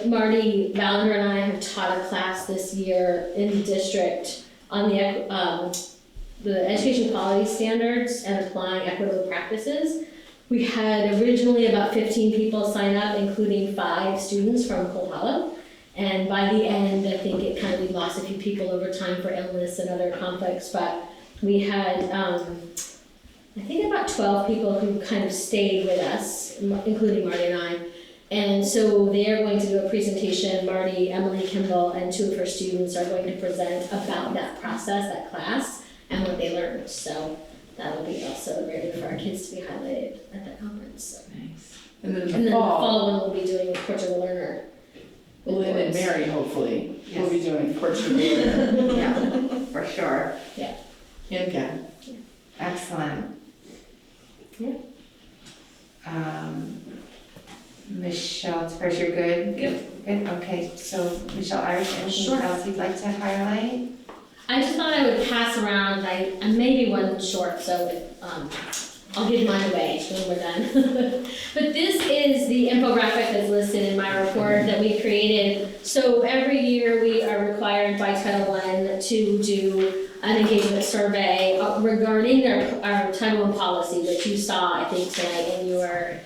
Marty Valander and I have taught a class this year in the district on the education quality standards and applying equitable practices. We had originally about 15 people sign up, including 5 students from Cold Hollow. And by the end, I think we lost a few people over time for illness and other conflicts, but we had, I think about 12 people who kind of stayed with us, including Marty and I. And so they are going to do a presentation. Marty, Emily Kimball, and 2 of her students are going to present about that process, that class, and what they learned. So that'll be also great way for our kids to be highlighted at that conference. So. Nice. And then the fall one we'll be doing Portugal Learner. Lynn and Mary, hopefully, will be doing Portugal. Yeah, for sure. Yeah. And Ken. Yeah. Excellent. Yeah. Michelle, first you're good? Yep. Good, okay, so Michelle, Irish, anything Sure. else you'd like to highlight? I just thought I would pass around, I may be one short, so I'll give mine away when we're done. But this is the infographic that's listed in my report that we created. So every year we are required by Title I to do an engagement survey regarding our Title I policy, which you saw, I think, tonight in your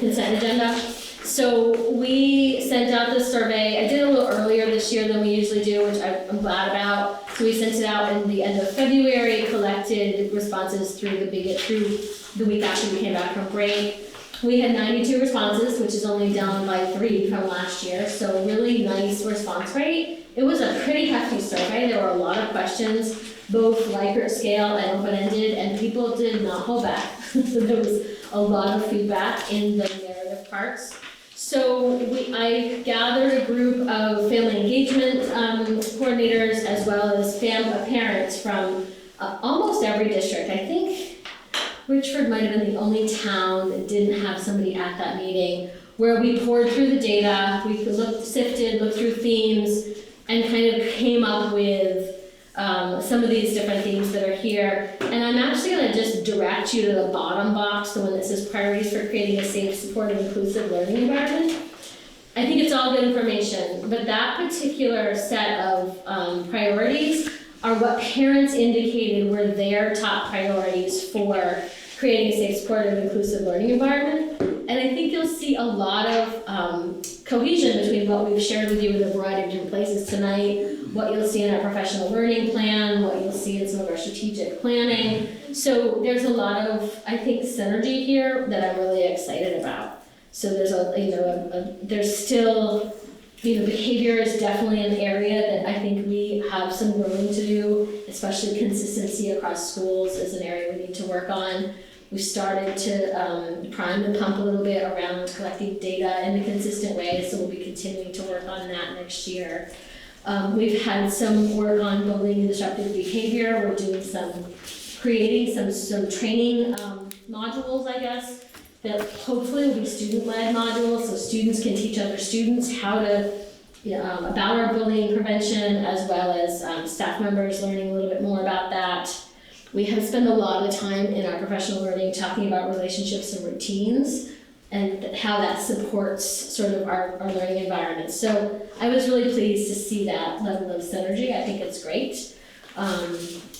consent agenda. So we sent out this survey. I did it a little earlier this year than we usually do, which I'm glad about. So we sent it out in the end of February, collected responses through the week after we came back from break. We had 92 responses, which is only down by 3 from last year, so really nice response rate. It was a pretty hefty survey. There were a lot of questions, both Likert scale and open-ended, and people did not hold back. So there was a lot of feedback in the narrative parts. So I gathered a group of family engagement coordinators as well as parents from almost every district. I think Richford might have been the only town that didn't have somebody at that meeting. where we poured through the data, we sifted, looked through themes, and kind of came up with some of these different themes that are here. And I'm actually gonna just direct you to the bottom box, the one that says priorities for creating a safe, supportive, inclusive learning environment. I think it's all good information, but that particular set of priorities are what parents indicated were their top priorities for creating a safe, supportive, inclusive learning environment. And I think you'll see a lot of cohesion between what we've shared with you in a variety of different places tonight, what you'll see in our professional learning plan, what you'll see in some of our strategic planning. So there's a lot of, I think, synergy here that I'm really excited about. So there's there's still, behavior is definitely an area that I think we have some growing to do, especially consistency across schools is an area we need to work on. We started to prime the pump a little bit around collecting data in a consistent way, so we'll be continuing to work on that next year. We've had some work on building disruptive behavior. We're doing creating some training modules, I guess, that hopefully will be student-led modules, so students can teach other students how to, about our bullying prevention, as well as staff members learning a little bit more about that. We have spent a lot of time in our professional learning talking about relationships and routines and how that supports sort of our learning environment. So I was really pleased to see that level of synergy. I think it's great.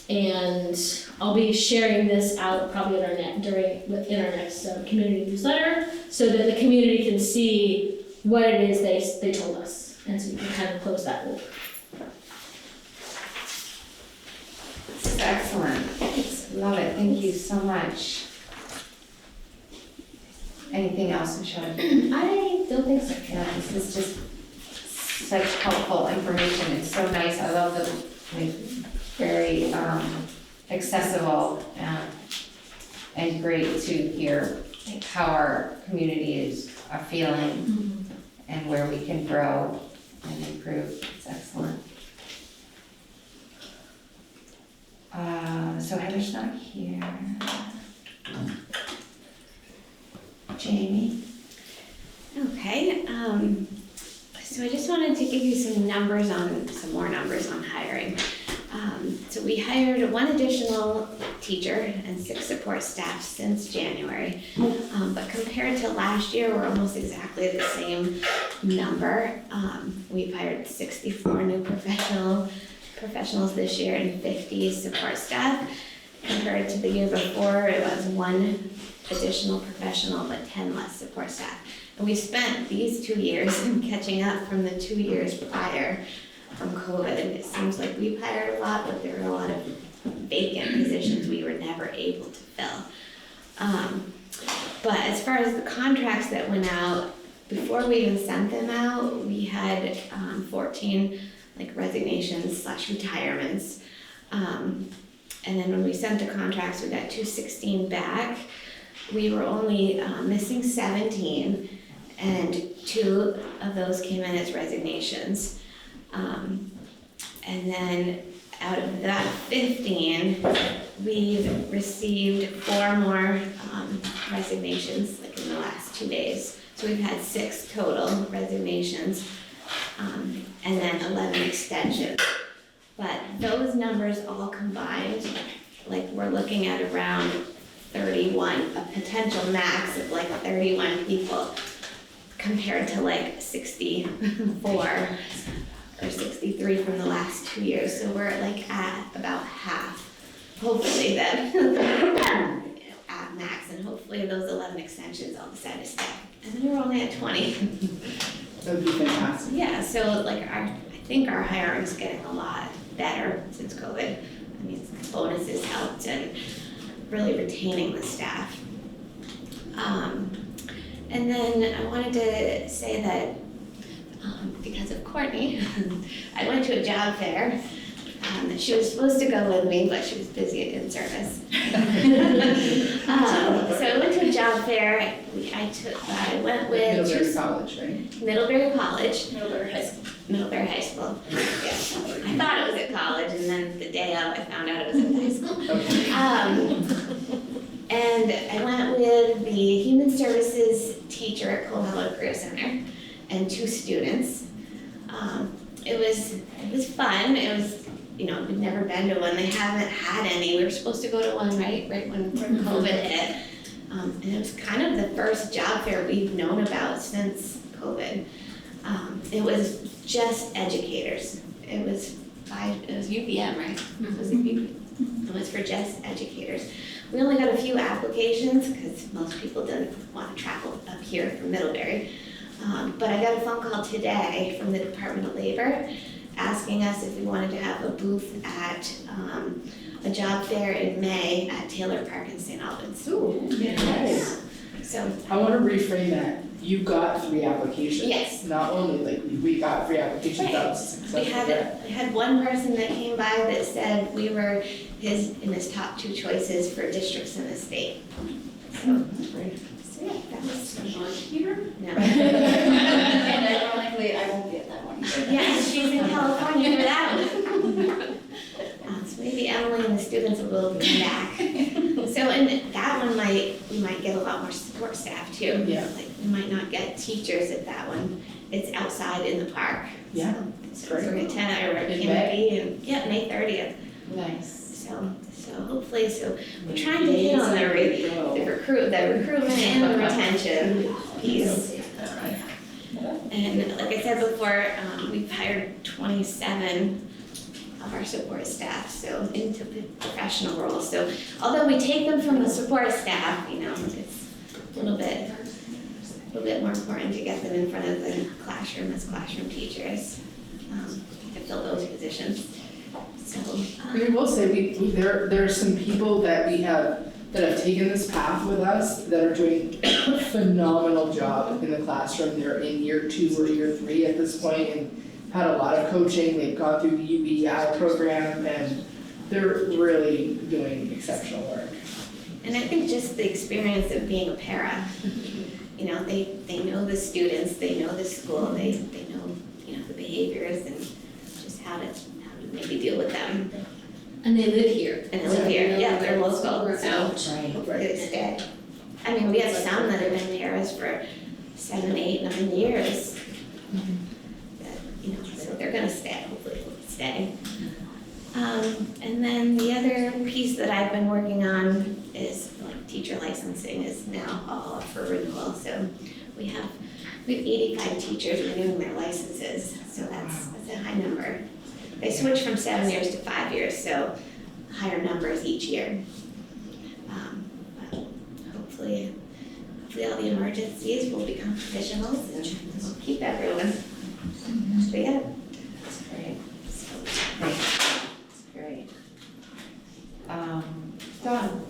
And I'll be sharing this out probably in our next community newsletter, so that the community can see what it is they told us, and so we can kind of close that loop. This is excellent. Love it. Thank you so much. Anything else, Michelle? I don't think so. Yeah, this is just such helpful information. It's so nice. I love the very accessible and great to hear how our community are feeling and where we can grow and improve. It's excellent. So Heather's not here. Jamie? Okay, so I just wanted to give you some more numbers on hiring. So we hired 1 additional teacher and 6 support staff since January. But compared to last year, we're almost exactly the same number. We've hired 64 new professionals this year and 50 support staff. Compared to the year before, it was 1 additional professional but 10 less support staff. And we spent these 2 years catching up from the 2 years prior from COVID. And it seems like we've hired a lot, but there are a lot of vacant positions we were never able to fill. But as far as the contracts that went out, before we even sent them out, we had 14 resignations / retirements. And then when we sent the contracts, we got 216 back. We were only missing 17, and 2 of those came in as resignations. And then out of that 15, we've received 4 more resignations in the last 2 days. So we've had 6 total resignations, and then 11 extensions. But those numbers all combined, we're looking at around 31, a potential max of 31 people, compared to 64 or 63 from the last 2 years. So we're at about half, hopefully at max, and hopefully those 11 extensions all decide to stay. And then we're only at 20. That would be fantastic. Yeah, so I think our hiring's getting a lot better since COVID. I mean, bonuses helped and really retaining the staff. And then I wanted to say that because of Courtney, I went to a job fair. She was supposed to go with me, but she was busy at in-service. So I went to a job fair. I went with Middlebury College, right? Middlebury College. Middlebury High School. Middlebury High School. Yeah. I thought it was at college, and then the day of, I found out it was at high school. Okay. And I went with the Human Services team teacher at Coelho Career Center and 2 students. It was fun. It was, you know, we'd never been to one. They haven't had any. We were supposed to go to one right when COVID hit. And it was kind of the first job fair we've known about since COVID. It was just educators. It was UVM, right? Was it UVM? It was for just educators. We only got a few applications because most people didn't want to travel up here from Middlebury. But I got a phone call today from the Department of Labor asking us if we wanted to have a booth at a job fair in May at Taylor Park in St. Albans. Ooh, nice. So, I wanna reframe that. You got 3 applications. Yes. Not only like we got 3 applications, that was a successful. we had one person that came by that said we were in his top 2 choices for districts in the state. So yeah, that was Here? no. And ironically, I won't be at that one. Yeah, she's in California for that one. So maybe Emily and the students will come back. So in that one, we might get a lot more support staff too. Yeah. Like we might not get teachers at that one. It's outside in the park. Yeah, So great. we're at 10 or In Canopy and yeah, May 30th. Nice. So hopefully, we're trying to hit on the recruitment and the retention piece. And like I said before, we've hired 27 of our support staff, so into professional roles. So although we take them from the support staff, you know, it's a little bit more important to get them in front of the classroom as classroom teachers to fill those positions. So We will say, there are some people that have taken this path with us that are doing a phenomenal job in the classroom. They're in year 2 or year 3 at this point and had a lot of coaching. They've gone through the UBI program and they're really doing exceptional work. And I think just the experience of being a para, you know, they know the students, they know the school, they know, you know, the behaviors and just how to maybe deal with them. And they live here. And they live here, yeah, they're local, We're so out. hopefully they stay. I mean, we have some that have been paras for 7, 8, 9 years. That, you know, so they're gonna stay, hopefully they'll stay. And then the other piece that I've been working on is like teacher licensing is now all up for renewal, so we have 85 teachers renewing their licenses, so that's a high number. They switch from 7 years to 5 years, so higher numbers each year. But hopefully all the emergencies will become professionals and we'll keep everyone. So yeah. That's great. So, Great. Dawn.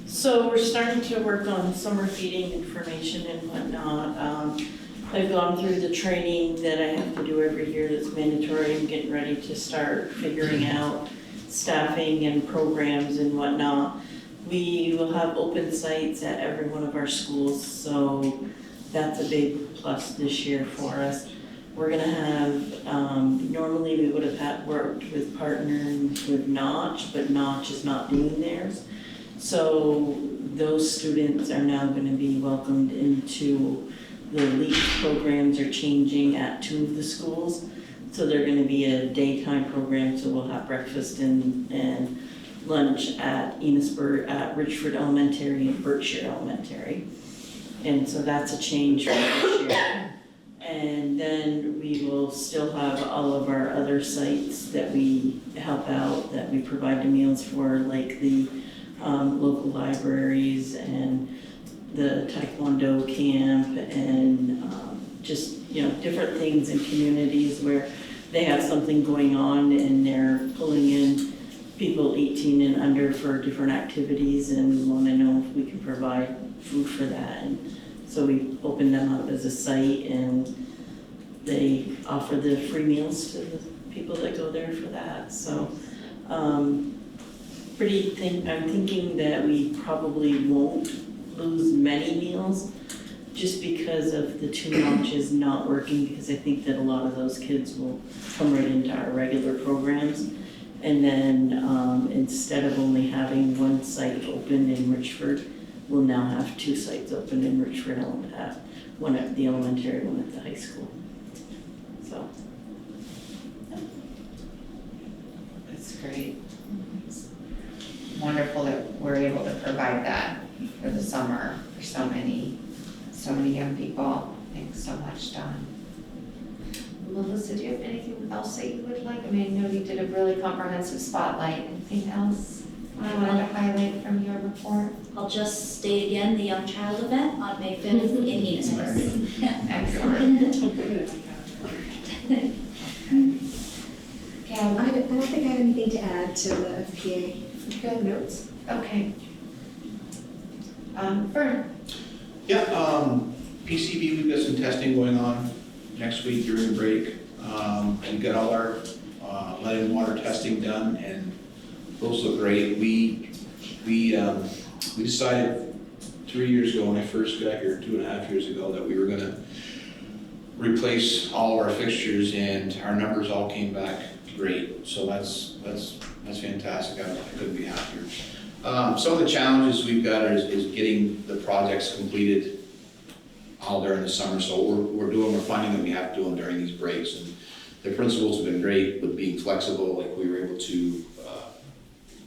So we're starting to work on summer feeding information and whatnot. I've gone through the training that I have to do every year that's mandatory. I'm getting ready to start figuring out staffing and programs and whatnot. We will have open sites at every one of our schools, so that's a big plus this year for us. We're gonna have, normally we would have worked with partners with Notch, but Notch is not doing theirs. So those students are now gonna be welcomed into the LEAP programs are changing at 2 of the schools. So they're gonna be a daytime program, so we'll have breakfast and lunch at Enosburg, at Richford Elementary and Berkshire Elementary. And so that's a change from this year. And then we will still have all of our other sites that we help out, that we provide the meals for, like the local libraries and the Taekwondo camp and just, you know, different things in communities where they have something going on and they're pulling in people 18 and under for different activities and want to know if we can provide food for that. And so we open them up as a site and they offer the free meals to the people that go there for that. So I'm thinking that we probably won't lose many meals just because of the 2 launches not working, because I think that a lot of those kids will come right into our regular programs. And then instead of only having 1 site open in Richford, we'll now have 2 sites open in Richford one at the elementary, one at the high school. So, That's great. It's wonderful that we're able to provide that for the summer for so many young people. Thanks so much, Dawn. Melissa, do you have anything else that you would like? I mean, I know you did a really comprehensive spotlight. Anything else you wanted to highlight from your report? I'll just state again, the Young Child event on May 5th in Enosburg. Excellent. I don't think I have anything to add to the FPA. Good notes. Okay. Vern? Yeah, PCB, we've got some testing going on next week during break. We got all our lead and water testing done, and those look great. We decided 3 years ago, when I first got here, 2.5 years ago, that we were gonna replace all of our fixtures, and our numbers all came back great. So that's fantastic. I couldn't be happier. Some of the challenges we've got is getting the projects completed all during the summer. So we're finding that we have to do them during these breaks, and the principals have been great with being flexible. Like, we were able to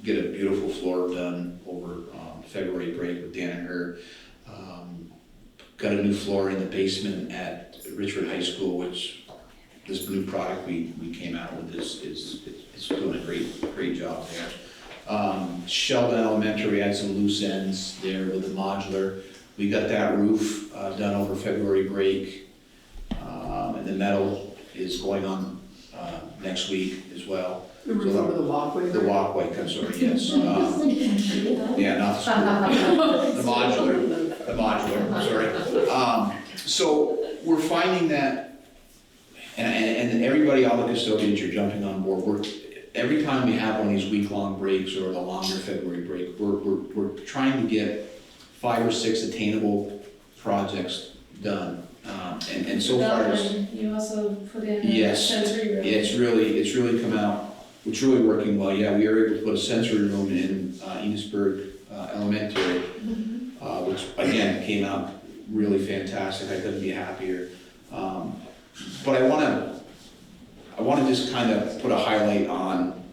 get a beautiful floor done over February break with Dan and her. Got a new floor in the basement at Richford High School, which this new product we came out with is doing a great job there. Sheldon Elementary had some loose ends there with the modular. We got that roof done over February break, and the metal is going on next week as well. The roof over the walkway? The walkway, I'm sorry, yes. Yeah, not the school. The modular, I'm sorry. So we're finding that, and everybody, all the custodians are jumping on board. Every time we have one of these week-long breaks or the longer February break, we're trying to get 5 or 6 attainable projects done. And so far, You also put in a yes, sensory room. it's really come out. It's really working well. Yeah, we were able to put a sensory room in Enosburg Elementary, which again came out really fantastic. I couldn't be happier. But I want to just kind of put a highlight on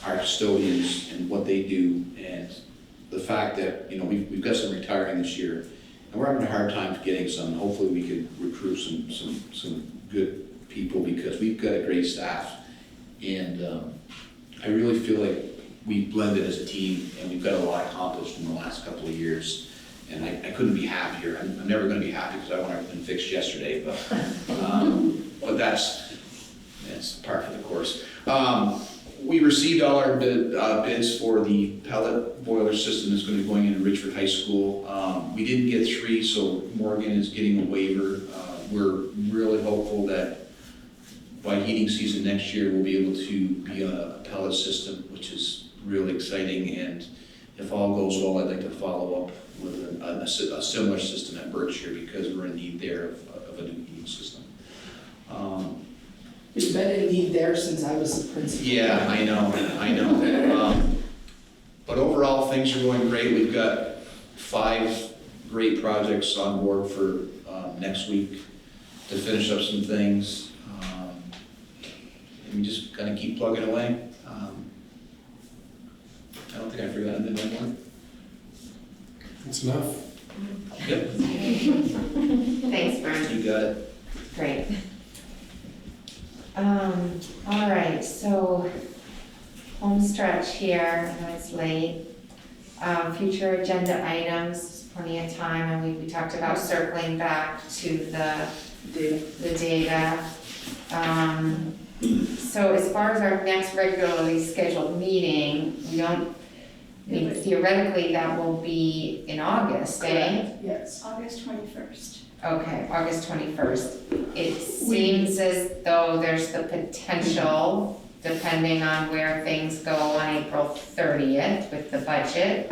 our custodians and what they do, and the fact that, you know, we've got some retiring this year, and we're having a hard time getting some. Hopefully we can recruit some good people, because we've got a great staff, and I really feel like we blended as a team, and we've got a lot accomplished in the last couple of years, and I couldn't be happier. I'm never going to be happy because I want everything fixed yesterday, but that's par for the course. We received all our bids for the pellet boiler system that's going to be going into Richford High School. We didn't get 3, so Morgan is getting a waiver. We're really hopeful that by heating season next year, we'll be able to be on a pellet system, which is really exciting. And if all goes well, I'd like to follow up with a similar system at Berkshire, because we're in need there of a new heating system. It's been in need there since I was the principal. Yeah, I know. But overall, things are going great. We've got 5 great projects on board for next week to finish up some things. And we just kind of keep plugging away. I don't think I forgot anything anymore. that's enough. Yep, Thanks, Vern. you got it. Great. All right, so home stretch here, I know it's late. Future agenda items, plenty of time, and we talked about circling back to the data. So as far as our next regularly scheduled meeting, theoretically that will be in August, eh? Yes. August 21st. Okay, August 21st. It seems as though there's the potential, depending on where things go on April 30th with the budget,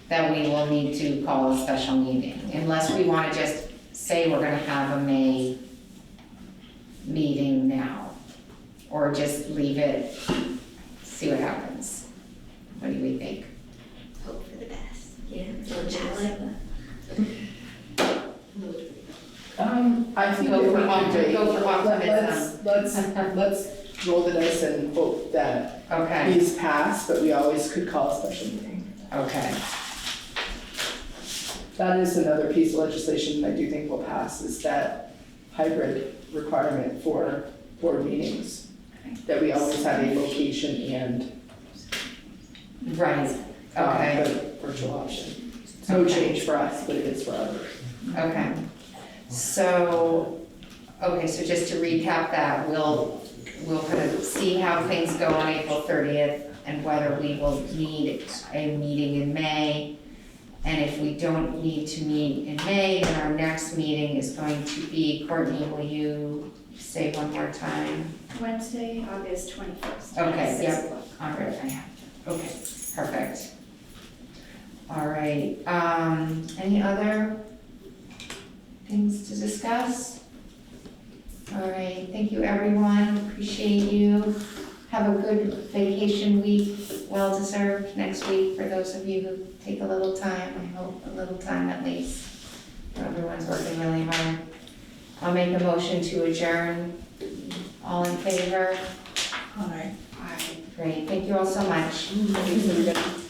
that we will need to call a special meeting, unless we want to just say we're going to have a May meeting now, or just leave it, see what happens. What do we think? Hope for the best. Yeah, Don't I like that. of optimism. Let's roll the dice and hope that Okay, these pass, but we always could call a special meeting. okay, That is another piece of legislation that I do think will pass, is that hybrid requirement for board meetings. That we always have a location and, right, okay, but virtual option. No Okay. change for us, but it is for others. okay. So, okay, so just to recap that, we'll kind of see how things go on April 30th and whether we will need a meeting in May. And if we don't need to meet in May, then our next meeting is going to be, Courtney, will you say one more time? Wednesday, August 21st. Okay, 6 yep. o'clock. All right, I have, okay, perfect. All right, any other things to discuss? All right, thank you, everyone, appreciate you. Have a good vacation week, well-deserved next week for those of you who take a little time, I hope a little time at least. Everyone's working really hard. I'll make a motion to adjourn. All in favor? Hi. Great, thank you all so much. Thanks, everybody.